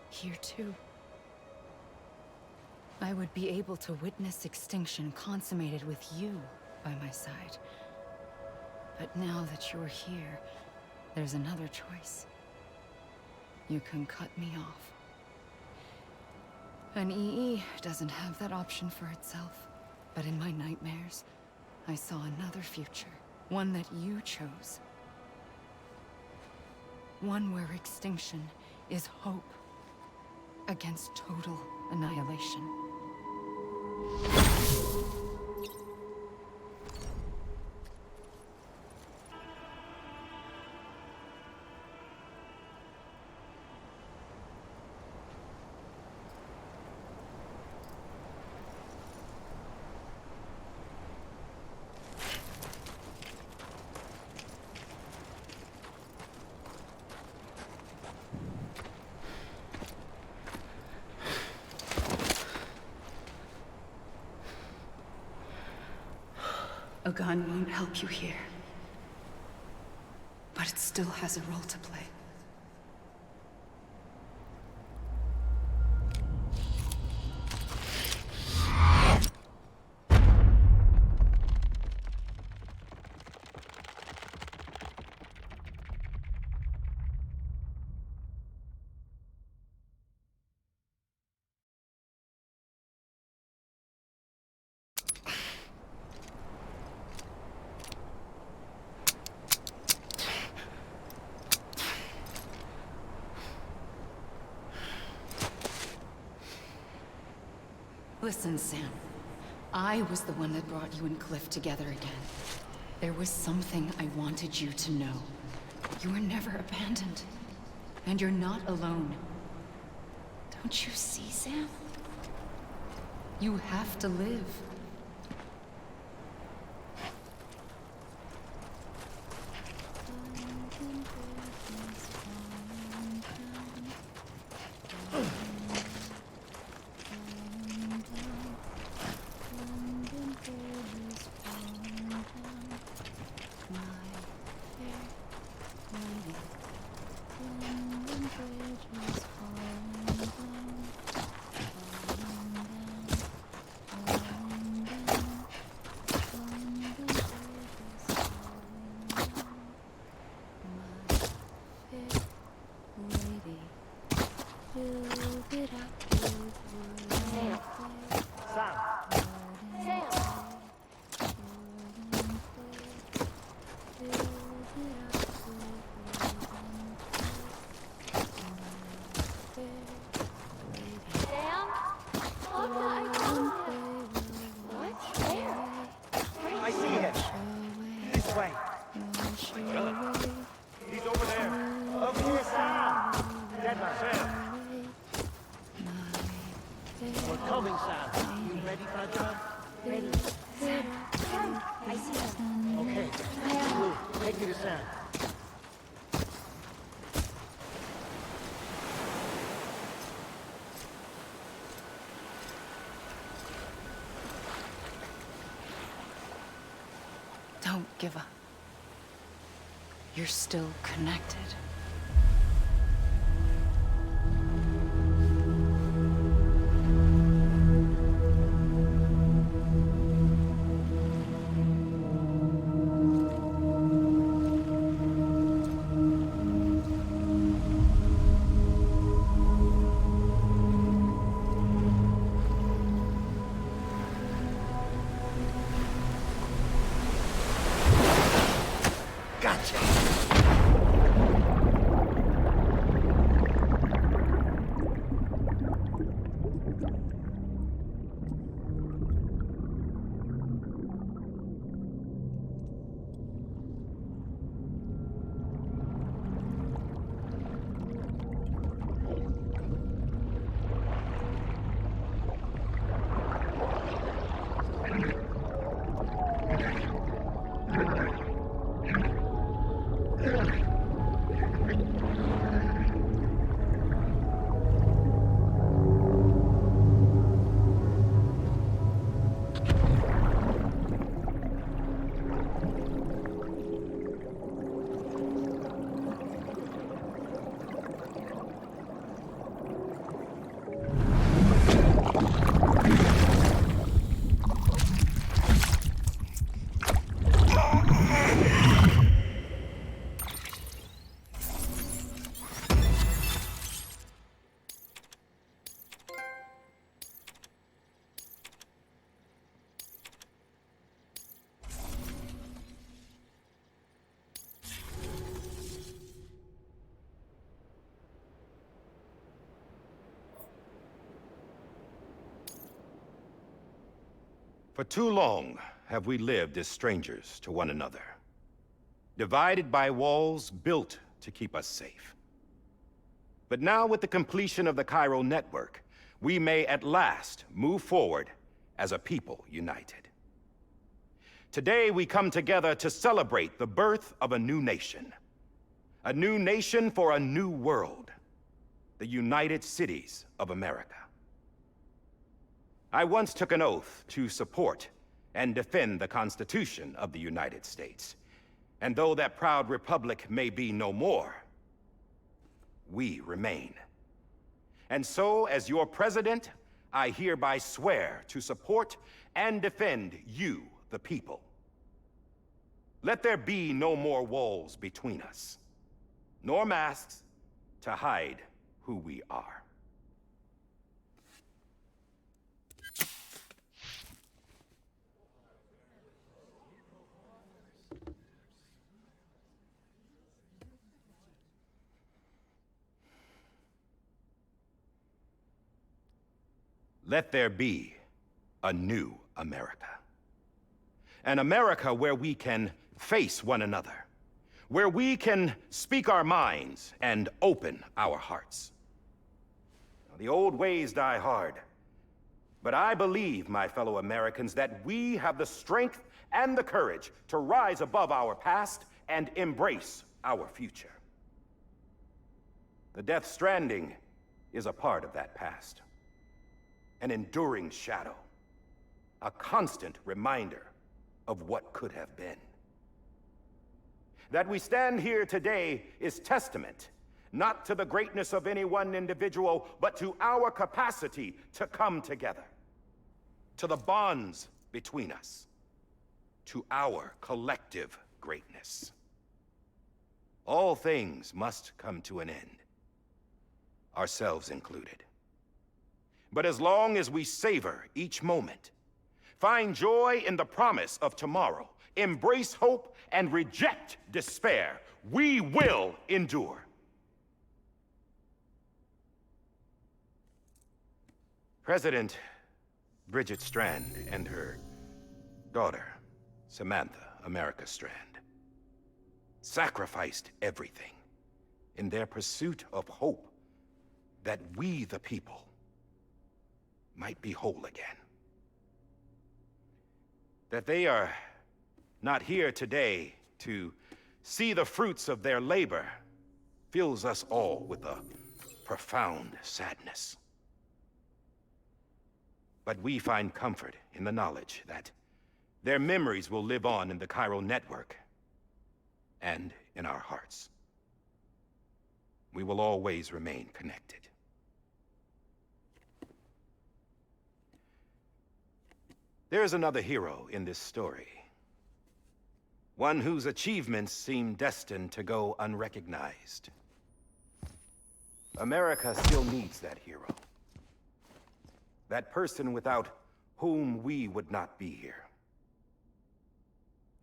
Here too. I would be able to witness extinction consummated with you by my side. But now that you're here, there's another choice. You can cut me off. An EE doesn't have that option for itself. But in my nightmares, I saw another future. One that you chose. One where extinction is hope against total annihilation. A gun won't help you here. But it still has a role to play. Listen, Sam. I was the one that brought you and Cliff together again. There was something I wanted you to know. You were never abandoned. And you're not alone. Don't you see, Sam? You have to live. you, Sam. Don't give up. You're still connected. For too long have we lived as strangers to one another, divided by walls built to keep us safe. But now, with the completion of the chiral network, we may at last move forward as a people united. Today, we come together to celebrate the birth of a new nation for a new world, the United Cities of America. I once took an oath to support and defend the Constitution of the United States. And though that proud republic may be no more, we remain. And so, as your president, I hereby swear to support and defend you, the people. Let there be no more walls between us, nor masks to hide who we are. Let there be a new America. An America where we can face one another, where we can speak our minds and open our hearts. The old ways die hard, but I believe, my fellow Americans, that we have the strength and the courage to rise above our past and embrace our future. The Death Stranding is a part of that past. An enduring shadow, a constant reminder of what could have been. That we stand here today is testament, not to the greatness of any one individual, but to our capacity to come together, to the bonds between us, to our collective greatness. All things must come to an end, ourselves included. But as long as we savor each moment, find joy in the promise of tomorrow, embrace hope, and reject despair, we will endure. President Bridget Strand and her daughter, Samantha America Strand, sacrificed everything in their pursuit of hope that we, the people, might be whole again. That they are not here today to see the fruits of their labor fills us all with a profound sadness. But we find comfort in the knowledge that their memories will live on in the chiral network and in our hearts. We will always remain connected. There is another hero in this story. One whose achievements seem destined to go unrecognized. America still needs that hero. That person without whom we would not be here.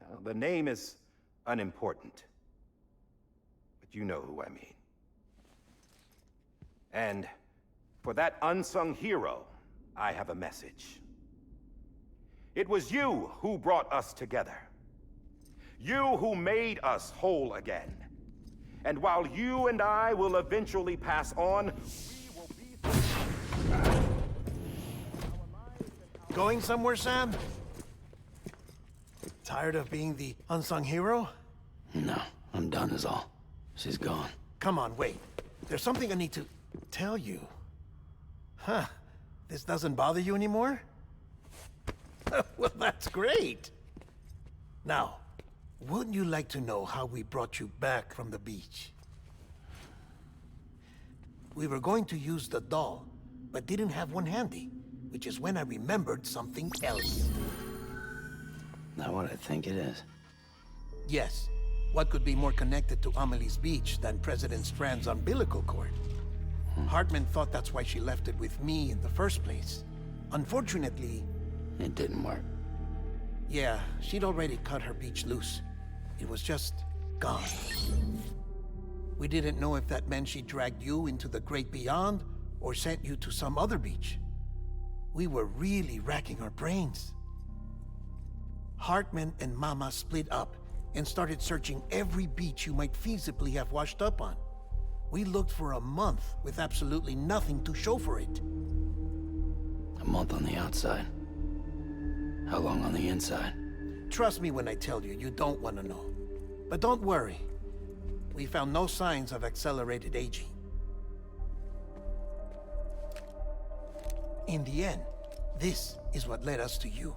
Now, the name is unimportant, but you know who I mean. And for that unsung hero, I have a message. It was you who brought us together. You who made us whole again. And while you and I will eventually pass on, we will be... Going somewhere, Sam? Tired of being the unsung hero? No, I'm done is all. She's gone. Come on, wait. There's something I need to tell you. Huh. This doesn't bother you anymore? Well, that's great. Now, wouldn't you like to know how we brought you back from the beach? We were going to use the doll, but didn't have one handy, which is when I remembered something else. Not what I think it is. Yes. What could be more connected to Amelie's beach than President Strand's umbilical cord? Hartman thought that's why she left it with me in the first place. Unfortunately... It didn't work. Yeah, she'd already cut her beach loose. It was just gone. We didn't know if that meant she dragged you into the great beyond or sent you to some other beach. We were really racking our brains. Hartman and Mama split up and started searching every beach you might feasibly have washed up on. We looked for a month with absolutely nothing to show for it. A month on the outside. How long on the inside? Trust me when I tell you, you don't want to know. But don't worry. We found no signs of accelerated aging. In the end, this is what led us to you.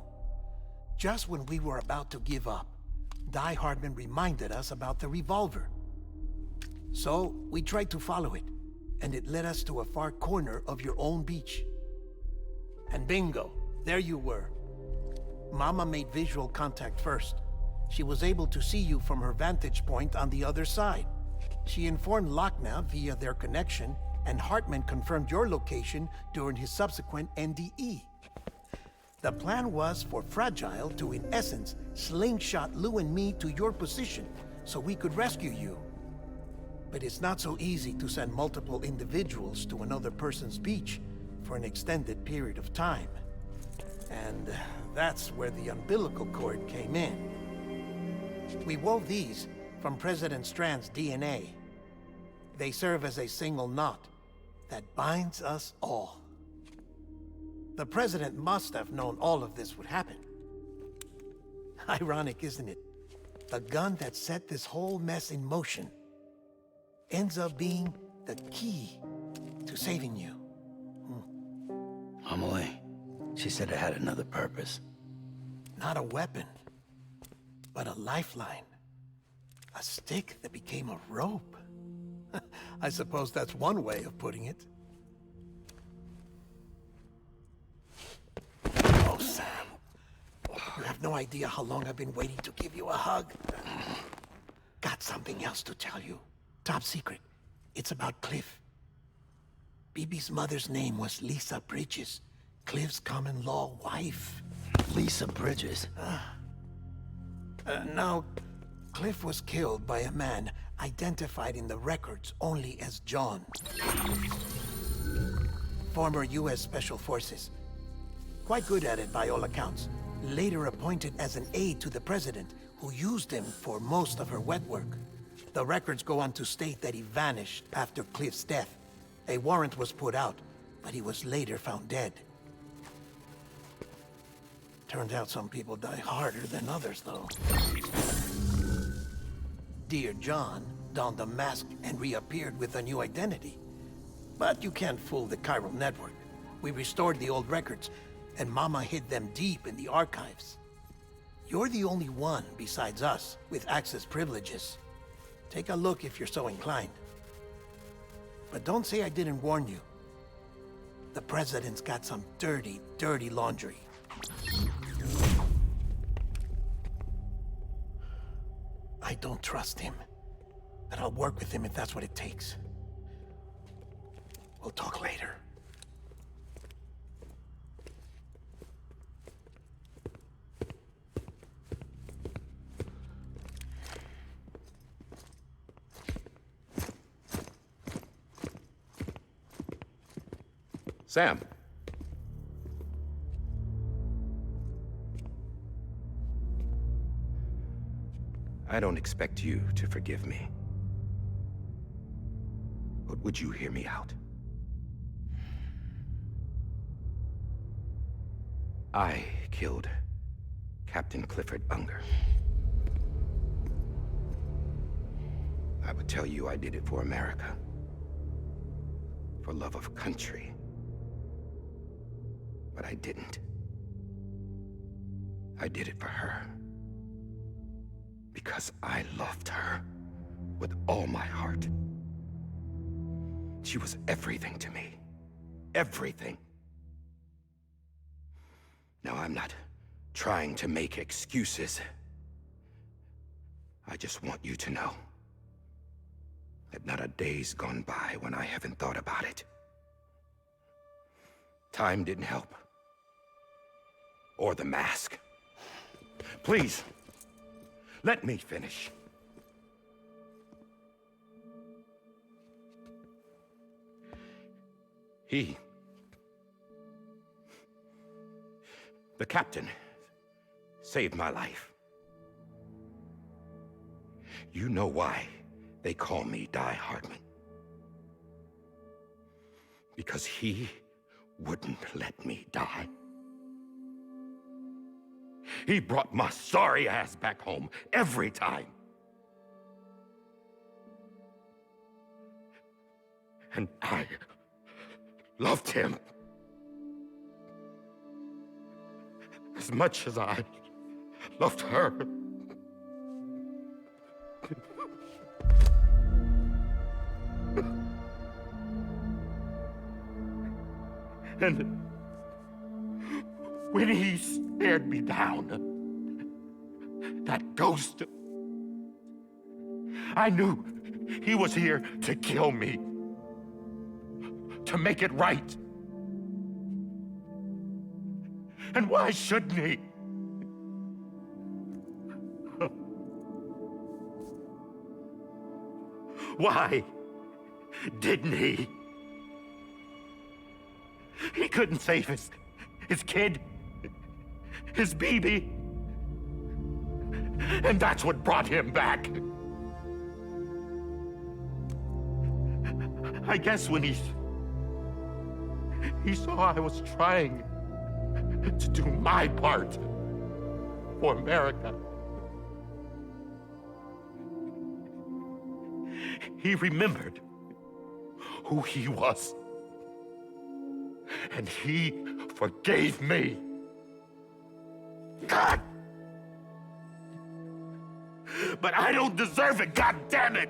Just when we were about to give up, Die Hardman reminded us about the revolver. So, we tried to follow it, and it led us to a far corner of your own beach. And bingo, there you were. Mama made visual contact first. She was able to see you from her vantage point on the other side. She informed Lochna via their connection, and Hartman confirmed your location during his subsequent NDE. The plan was for Fragile to, in essence, slingshot Lou and me to your position so we could rescue you. But it's not so easy to send multiple individuals to another person's beach for an extended period of time. And that's where the umbilical cord came in. We wove these from President Strand's DNA. They serve as a single knot that binds us all. The President must have known all of this would happen. Ironic, isn't it? The gun that set this whole mess in motion ends up being the key to saving you. Amelie, she said it had another purpose. Not a weapon, but a lifeline. A stick that became a rope. I suppose that's one way of putting it. Oh, Sam. You have no idea how long I've been waiting to give you a hug. Got something else to tell you. Top secret. It's about Cliff. BB's mother's name was Lisa Bridges, Cliff's common-law wife. Lisa Bridges? Now, Cliff was killed by a man identified in the records only as John. Former U.S. Special Forces. Quite good at it by all accounts. Later appointed as an aide to the president, who used him for most of her wet work. The records go on to state that he vanished after Cliff's death. A warrant was put out, but he was later found dead. Turned out some people die harder than others, though. Dear John donned a mask and reappeared with a new identity. But you can't fool the chiral network. We restored the old records, and Mama hid them deep in the archives. You're the only one besides us with access privileges. Take a look if you're so inclined. But don't say I didn't warn you. The President's got some dirty, dirty laundry. I don't trust him, but I'll work with him if that's what it takes. We'll talk later. Sam. I don't expect you to forgive me. But would you hear me out? I killed Captain Clifford Unger. I would tell you I did it for America. For love of country. But I didn't. I did it for her. Because I loved her with all my heart. She was everything to me. Everything. Now, I'm not trying to make excuses. I just want you to know that not a day's gone by when I haven't thought about it. Time didn't help. Or the mask. Please, let me finish. The captain, saved my life. You know why they call me Die Hardman. Because he wouldn't let me die. He brought my sorry ass back home every time. And I loved him as much as I loved her. And when he stared me down, that ghost, I knew he was here to kill me, to make it right. And why shouldn't he? Why didn't he? He couldn't save his kid, his baby. And that's what brought him back. I guess when he saw I was trying to do my part for America, he remembered who he was. And he forgave me. God! But I don't deserve it, God damn it!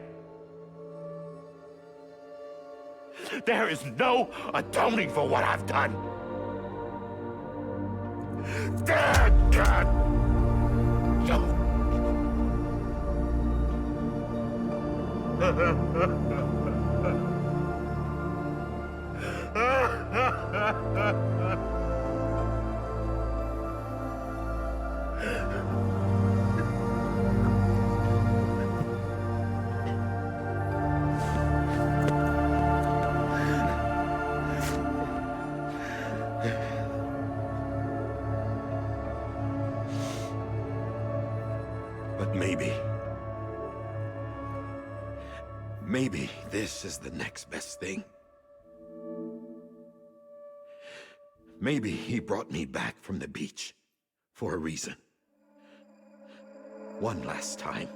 There is no atoning for what I've done. Damn, God! But maybe this is the next best thing. Maybe he brought me back from the beach for a reason. One last time.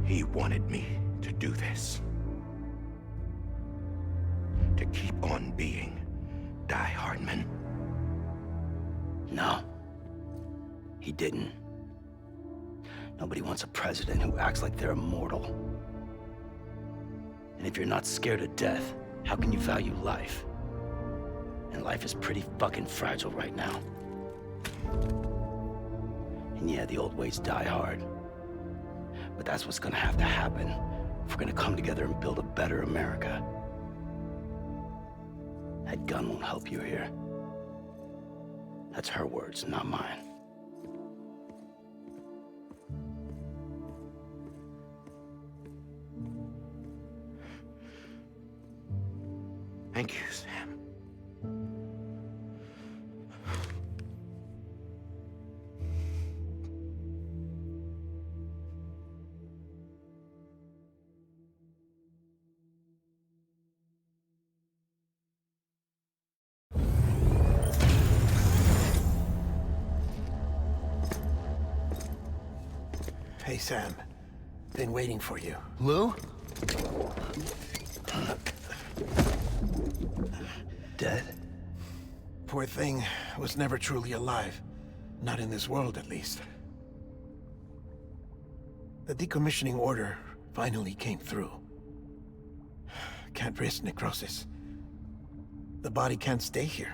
He wanted me to do this. To keep on being Die Hardman. No. He didn't. Nobody wants a president who acts like they're immortal. And if you're not scared of death, how can you value life? And life is pretty fucking fragile right now. And yeah, the old ways die hard. But that's what's gonna have to happen if we're gonna come together and build a better America. That gun won't help you here. That's her words, not mine. Thank you, Sam. Hey, Sam. Been waiting for you. Lou? Dead? Poor thing was never truly alive. Not in this world, at least. The decommissioning order finally came through. Can't risk necrosis. The body can't stay here.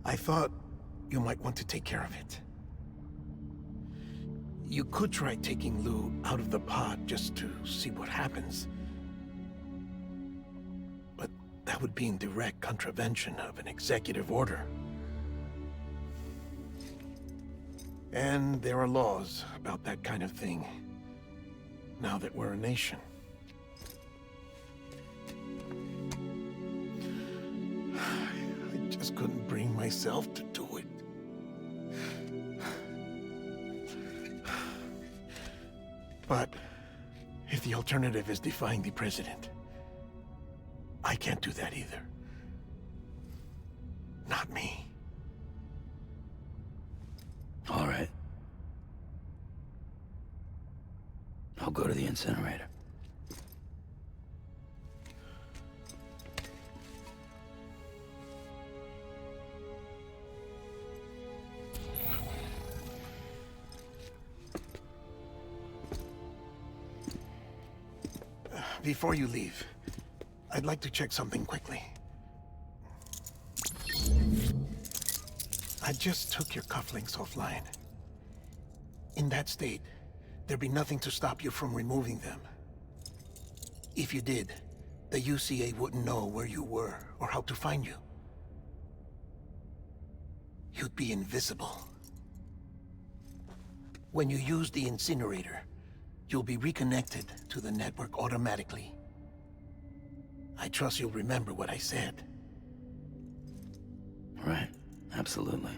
I thought you might want to take care of it. You could try taking Lou out of the pod just to see what happens. But that would be in direct contravention of an executive order. And there are laws about that kind of thing, now that we're a nation. I just couldn't bring myself to do it. But if the alternative is defying the president, I can't do that either. Not me. All right. I'll go to the incinerator. Before you leave, I'd like to check something quickly. I just took your cufflinks offline. In that state, there'd be nothing to stop you from removing them. If you did, the UCA wouldn't know where you were or how to find you. You'd be invisible. When you use the incinerator, you'll be reconnected to the network automatically. I trust you'll remember what I said. Right, absolutely.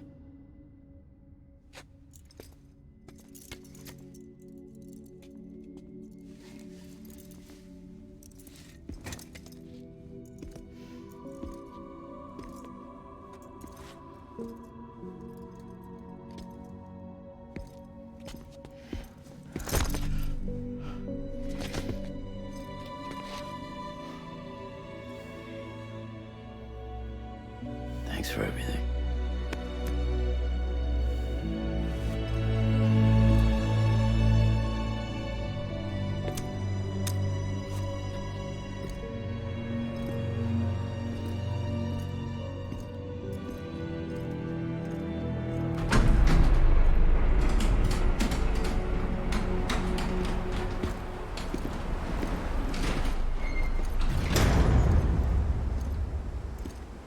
Thanks for everything.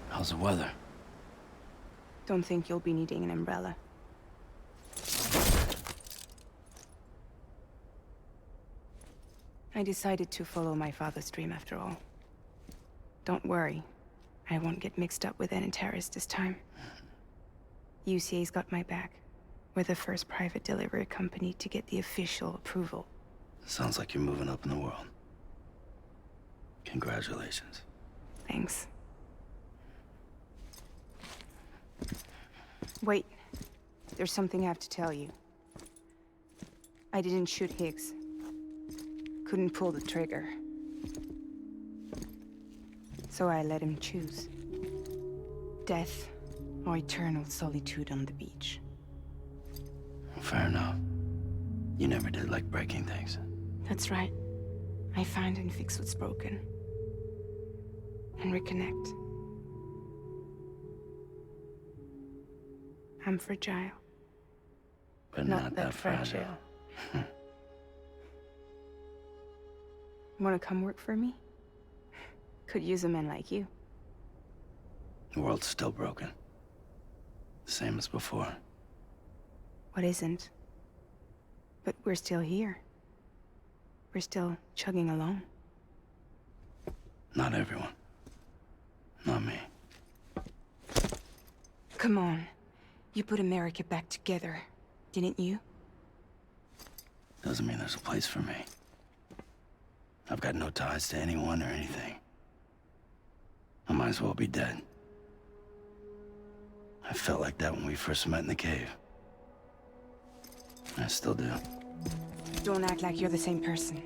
How's the weather? Don't think you'll be needing an umbrella. I decided to follow my father's dream after all. Don't worry. I won't get mixed up with any terrorists this time. UCA's got my back. We're the first private delivery company to get the official approval. Sounds like you're moving up in the world. Congratulations. Thanks. Wait. There's something I have to tell you. I didn't shoot Higgs. Couldn't pull the trigger. So I let him choose. Death or eternal solitude on the beach. Fair enough. You never did like breaking things. That's right. I find and fix what's broken. And reconnect. I'm fragile. But not that fragile. Wanna come work for me? Could use a man like you. The world's still broken. Same as before. What isn't? But we're still here. We're still chugging along. Not everyone. Not me. Come on. You put America back together, didn't you? Doesn't mean there's a place for me. I've got no ties to anyone or anything. I might as well be dead. I felt like that when we first met in the cave. I still do. Don't act like you're the same person.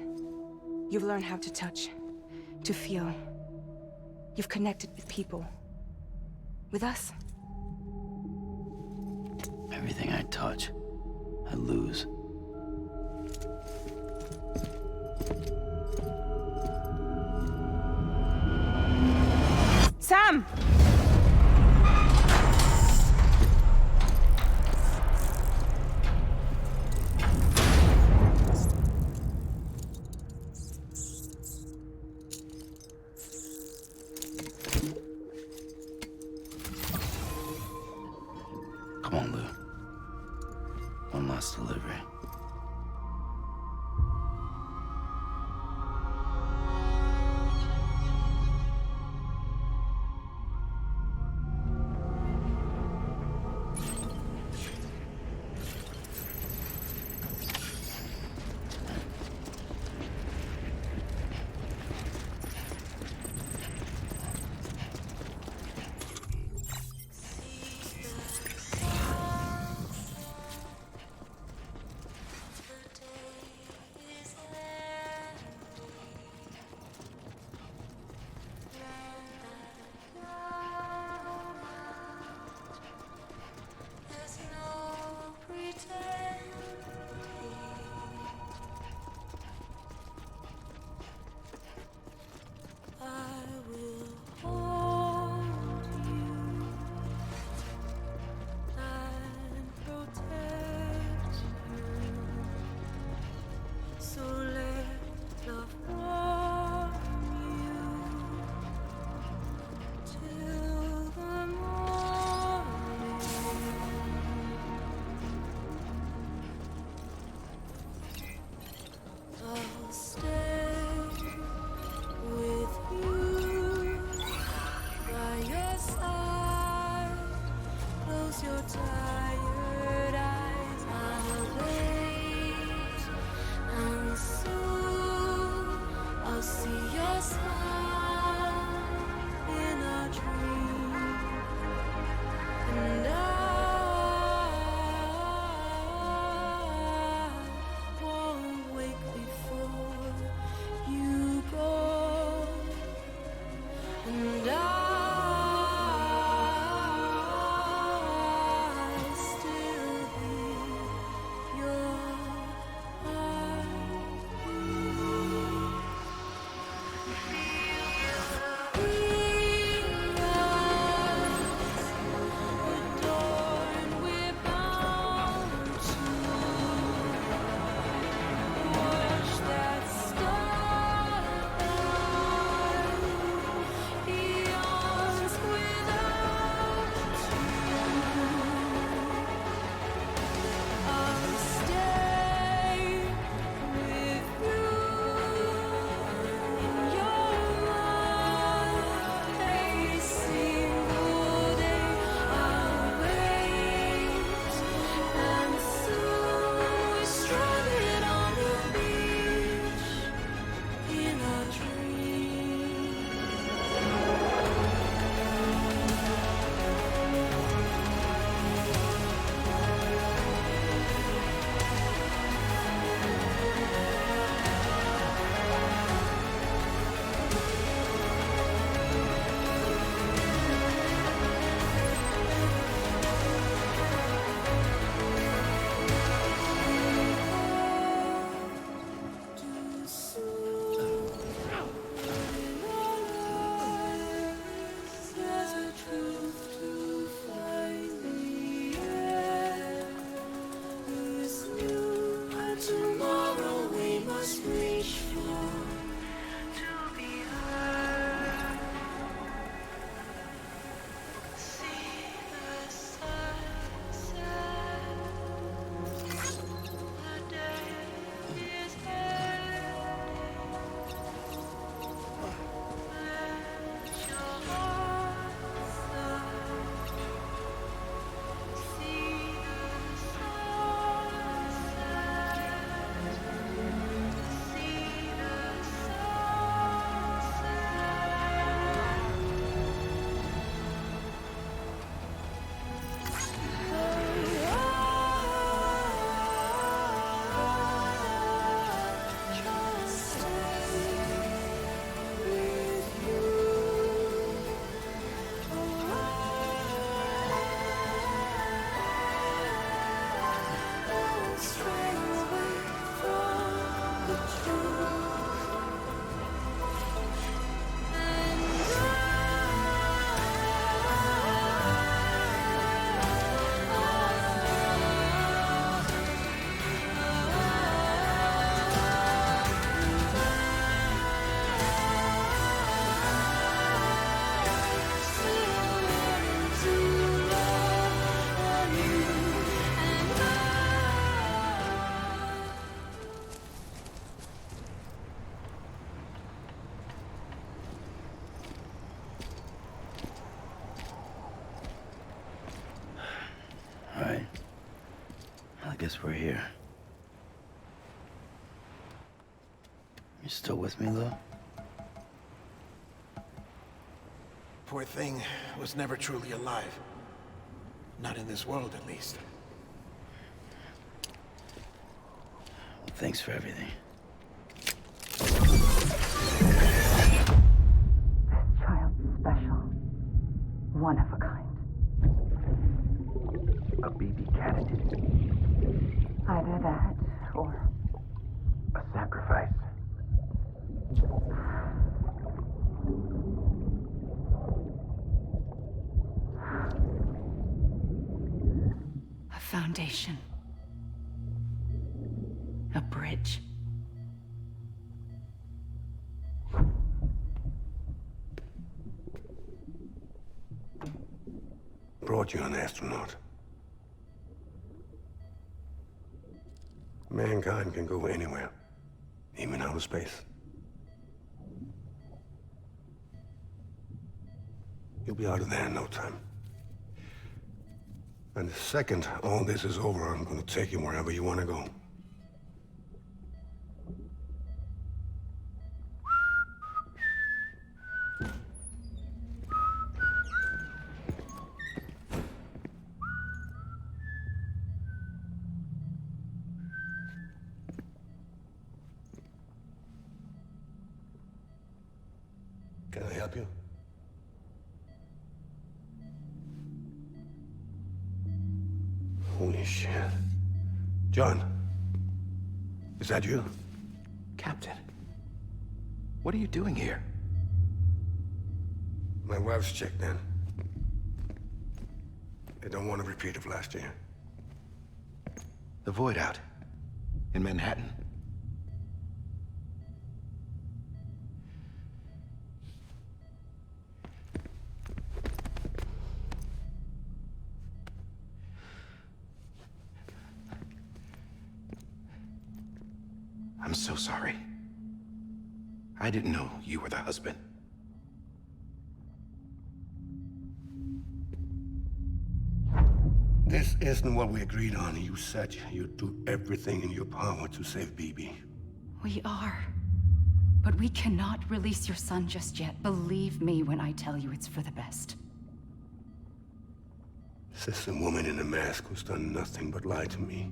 You've learned how to touch, to feel. You've connected with people. With us. Everything I touch, I lose. Sam! Come on, Lou. One last delivery. guess we're here. You still with me, though? Poor thing was never truly alive. Not in this world, at least. Thanks for everything. Child's special. One of a kind. A BB candidate. Either that, or A sacrifice. A foundation. A bridge. Brought you an astronaut. Mankind can go anywhere, even outer space. You'll be out of there in no time. And the second all this is over, I'm gonna take you wherever you wanna go. Can I help you? Holy shit. John, is that you? Captain, what are you doing here? My wife's checked in. They don't want a repeat of last year. The void out in Manhattan. I'm so sorry. I didn't know you were the husband. This isn't what we agreed on. You said you'd do everything in your power to save BB. We are. But we cannot release your son just yet. Believe me when I tell you it's for the best. This is a woman in a mask who's done nothing but lie to me.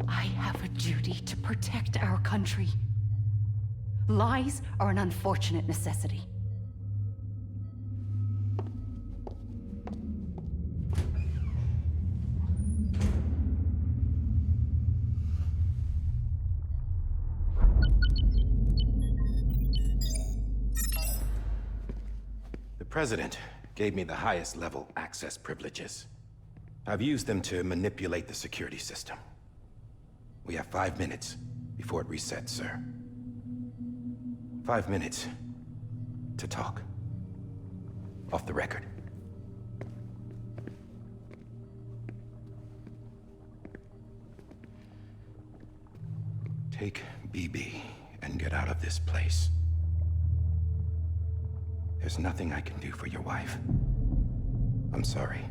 I have a duty to protect our country. Lies are an unfortunate necessity. The President gave me the highest level access privileges. I've used them to manipulate the security system. We have 5 minutes before it resets, sir. 5 minutes to talk. Off the record. Take BB and get out of this place. There's nothing I can do for your wife. I'm sorry.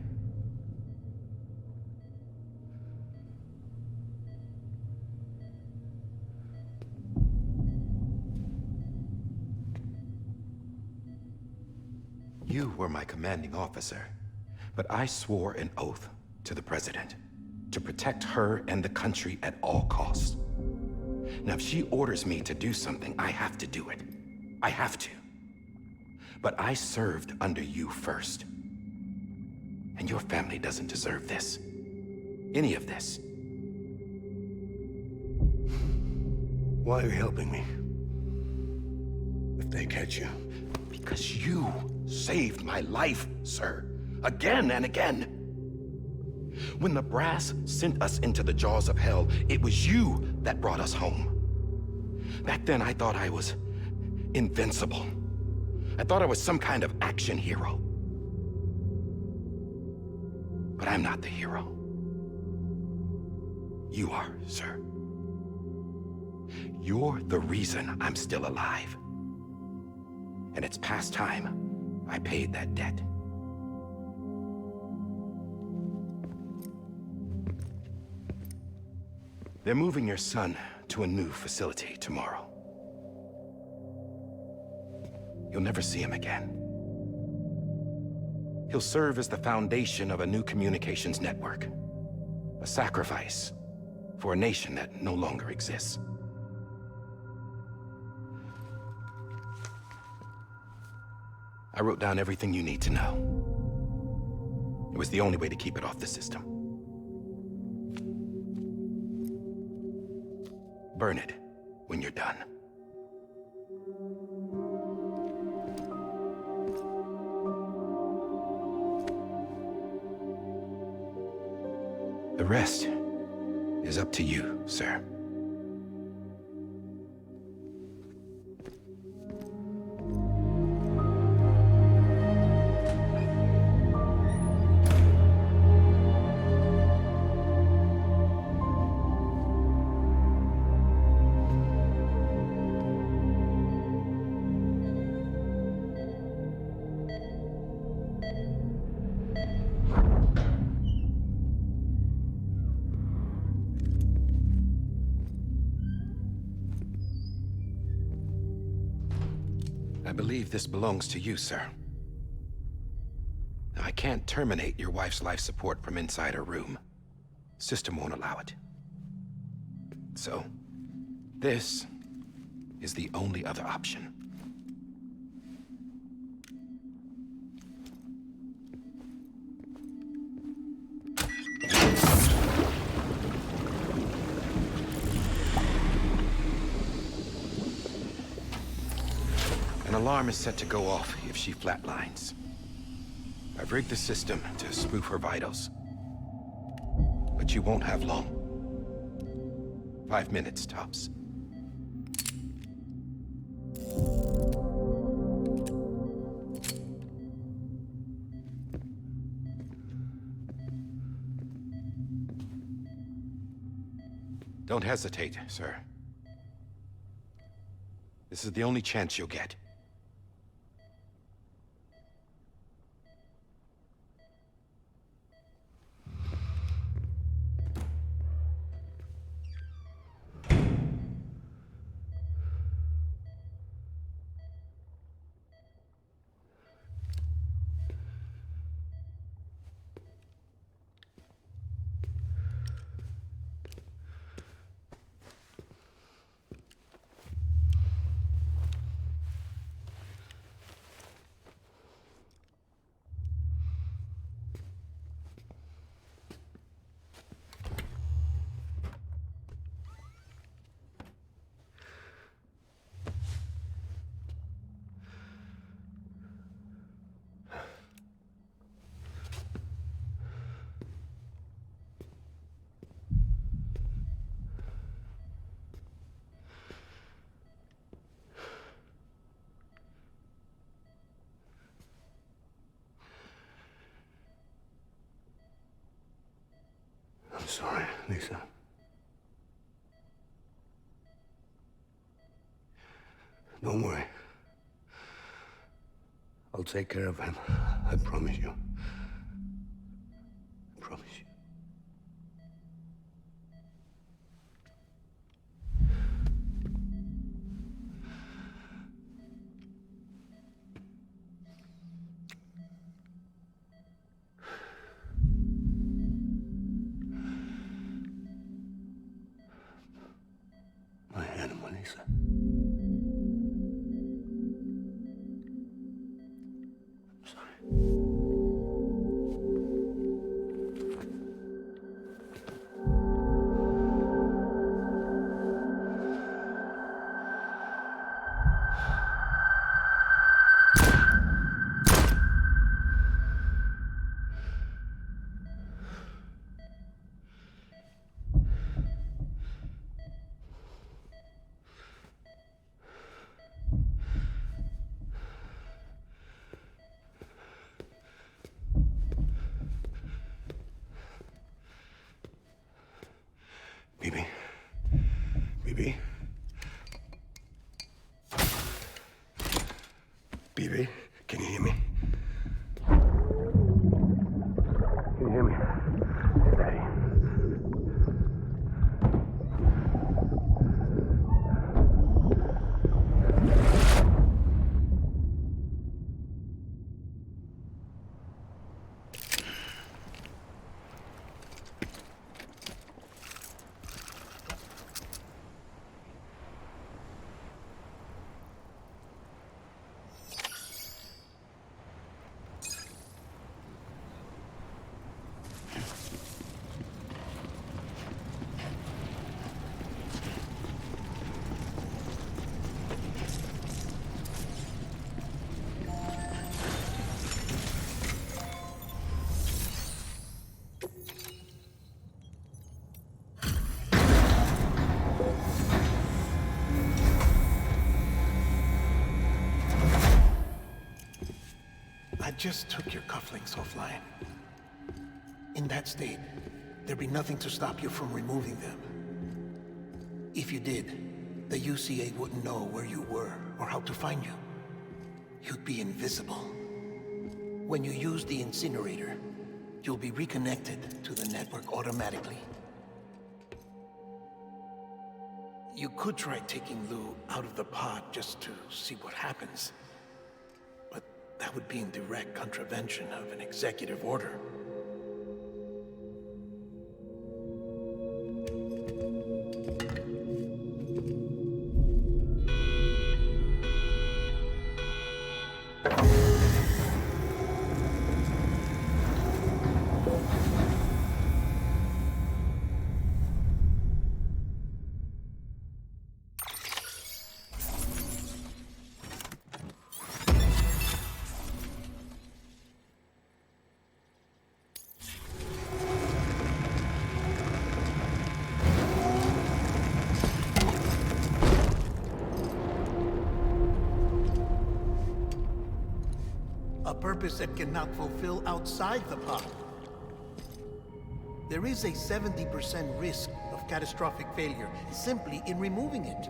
You were my commanding officer, but I swore an oath to the President to protect her and the country at all costs. Now, if she orders me to do something, I have to do it. I have to. But I served under you first. And your family doesn't deserve this. Any of this. Why are you helping me? If they catch you. Because you saved my life, sir. Again and again. When the brass sent us into the jaws of hell, it was you that brought us home. Back then, I thought I was invincible. I thought I was some kind of action hero. But I'm not the hero. You are, sir. You're the reason I'm still alive. And it's past time I paid that debt. They're moving your son to a new facility tomorrow. You'll never see him again. He'll serve as the foundation of a new communications network. A sacrifice for a nation that no longer exists. I wrote down everything you need to know. It was the only way to keep it off the system. Burn it when you're done. The rest is up to you, sir. I believe this belongs to you, sir. I can't terminate your wife's life support from inside her room. System won't allow it. So, this is the only other option. An alarm is set to go off if she flatlines. I've rigged the system to spoof her vitals. But you won't have long. 5 minutes, tops. Don't hesitate, sir. This is the only chance you'll get. I'm sorry, Lisa. Don't worry. I'll take care of him. I promise you. I promise you. My animal, Lisa. I'm sorry. BB. BB. BB, can you hear me? Can you hear me? Steady. I just took your cufflinks offline. In that state, there'd be nothing to stop you from removing them. If you did, the UCA wouldn't know where you were or how to find you. You'd be invisible. When you use the incinerator, you'll be reconnected to the network automatically. You could try taking Lou out of the pod just to see what happens. But that would be in direct contravention of an executive order. A purpose that cannot fulfill outside the pod. There is a 70% risk of catastrophic failure simply in removing it.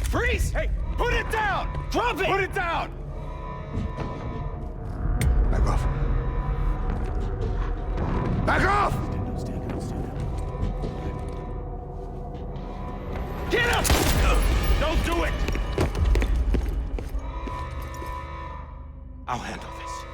Freeze! Hey, put it down! Drop it! Put it down! Back off. Back off! Get up! Don't do it! I'll handle this.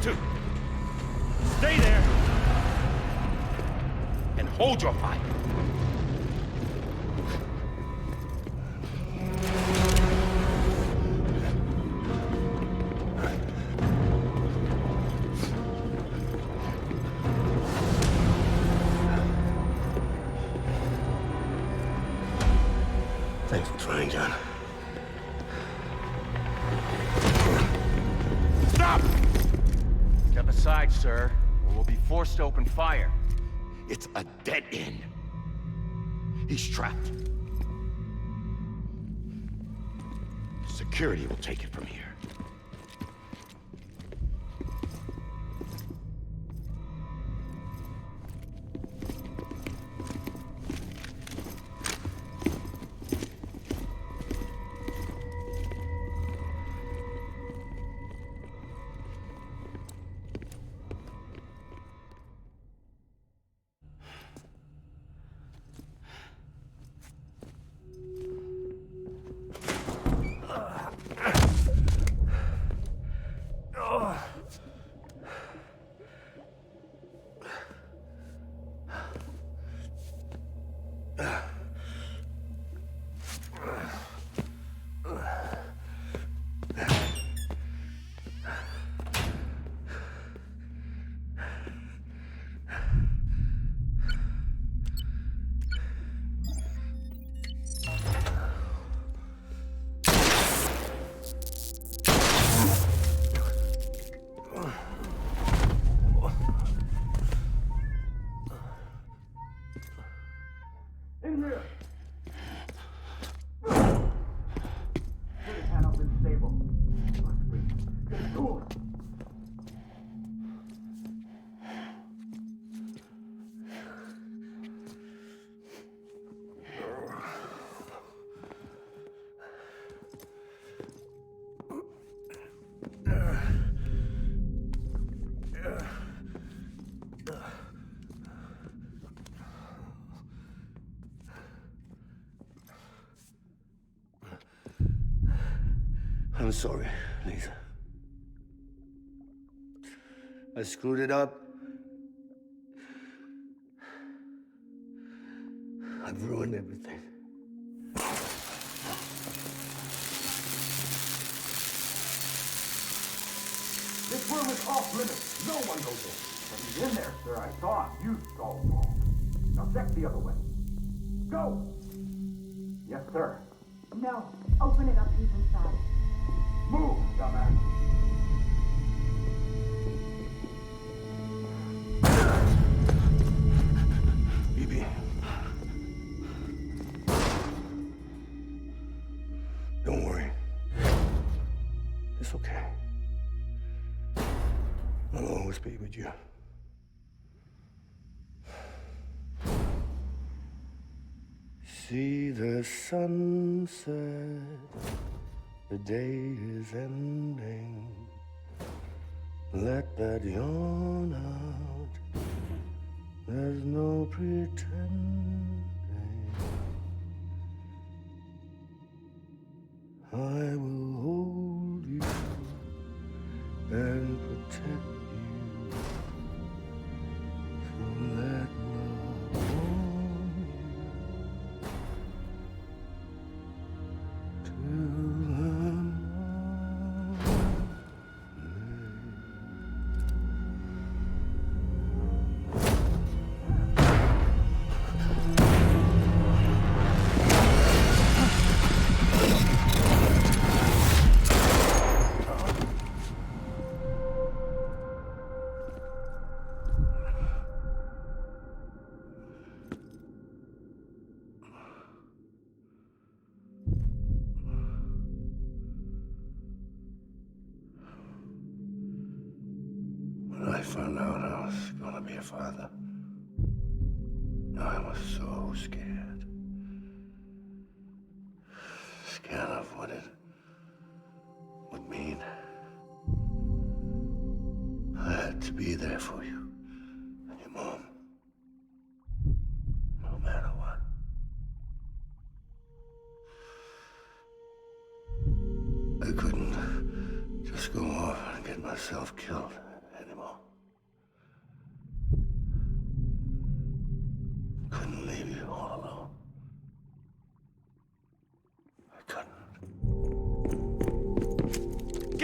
to. Stay there and hold your fire. Thanks for trying, John. Stop! Step aside, sir, or we'll be forced to open fire. It's a dead end. He's trapped. Security will take it from here. I'm sorry, Lisa. I screwed it up. I've ruined everything. This room is off limits. No one goes in. But he's in there, sir. I saw him. You stalled wrong. Now check the other way. Go! Yes, sir. No. Open it up. He's inside. Move, dumbass. BB. Don't worry. It's okay. I'll always be with you. See the sunset, the day is ending. Let that yawn out, there's no pretending. I will hold you and protect you. So let love warm you till I'm When I found out I was gonna be a father, I was so scared. Scared of what it would mean. I had to be there for you and your mom, no matter what. I couldn't just go off and get myself killed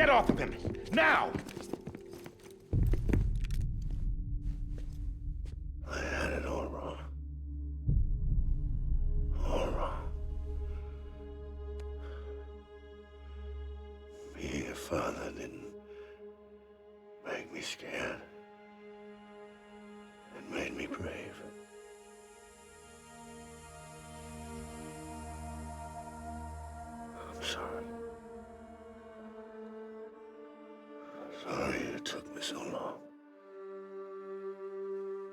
Get off of him! Now! I had it all wrong. All wrong. Being a father didn't make me scared. It made me brave. I'm sorry. Sorry it took me so long.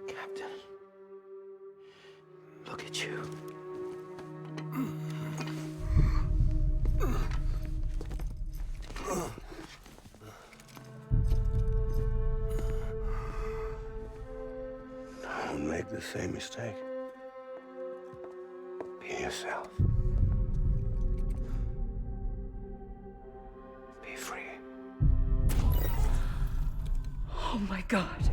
Captain, look at you. Don't make the same mistake. Be yourself. Be free. Oh my God.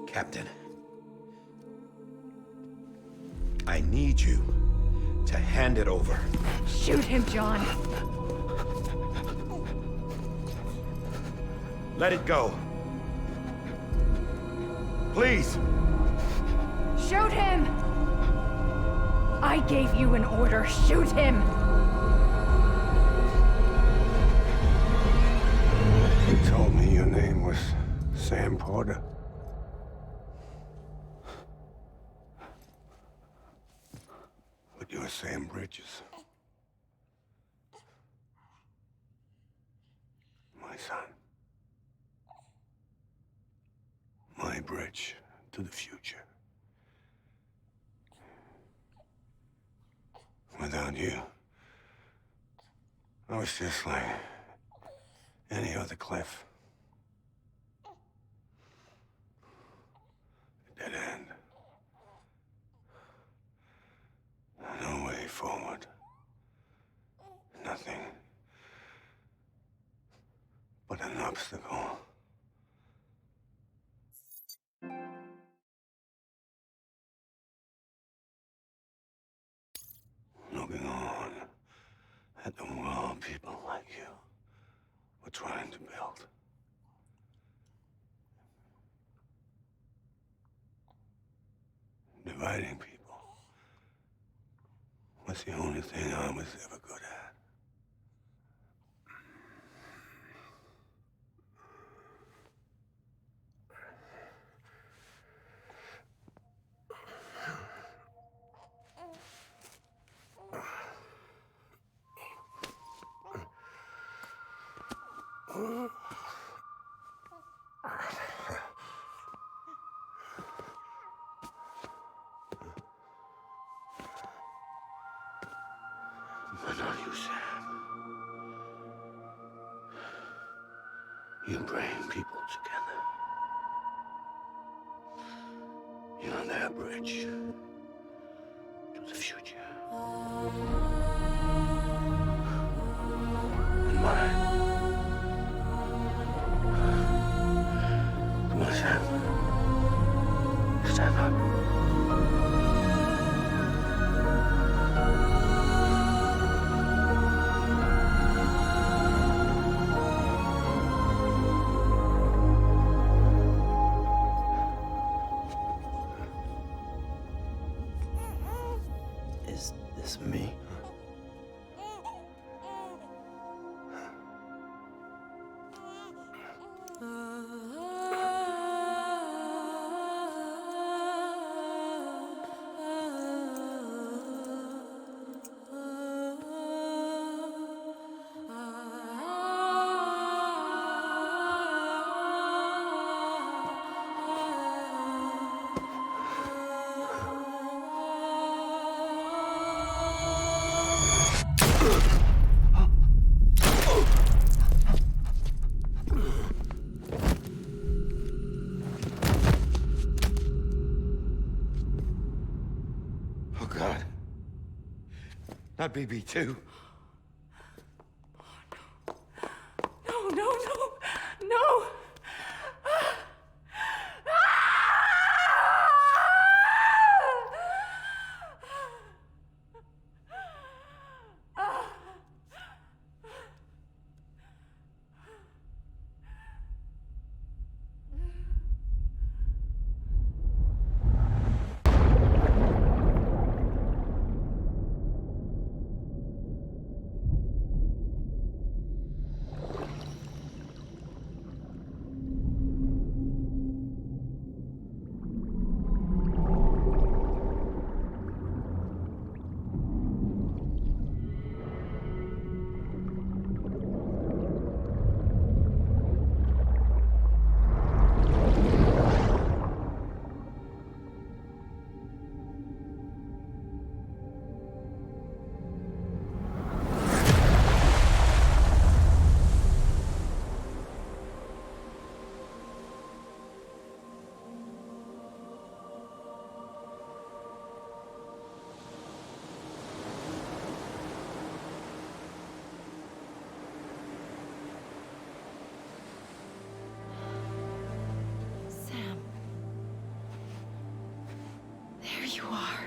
Captain, I need you to hand it over. Shoot him, John. Let it go. Please. Shoot him! I gave you an order. Shoot him! You told me your name was Sam Porter. But you're Sam Bridges. My son. My bridge to the future. Without you, I was just like any other cliff. A dead end. No way forward. Nothing but an obstacle. Looking on at the world people like you were trying to build. Dividing people was the only thing I was ever good at. But not you, Sam. You bring people together. You're their bridge to the future. And mine. Come on, Sam. Stand up. Is this me? Oh, God. Not BB2. No, no, no, no! are.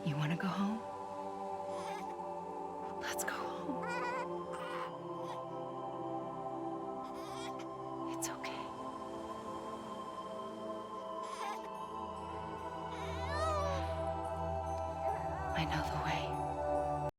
You want to go home? Let's go home. It's okay. I know the way.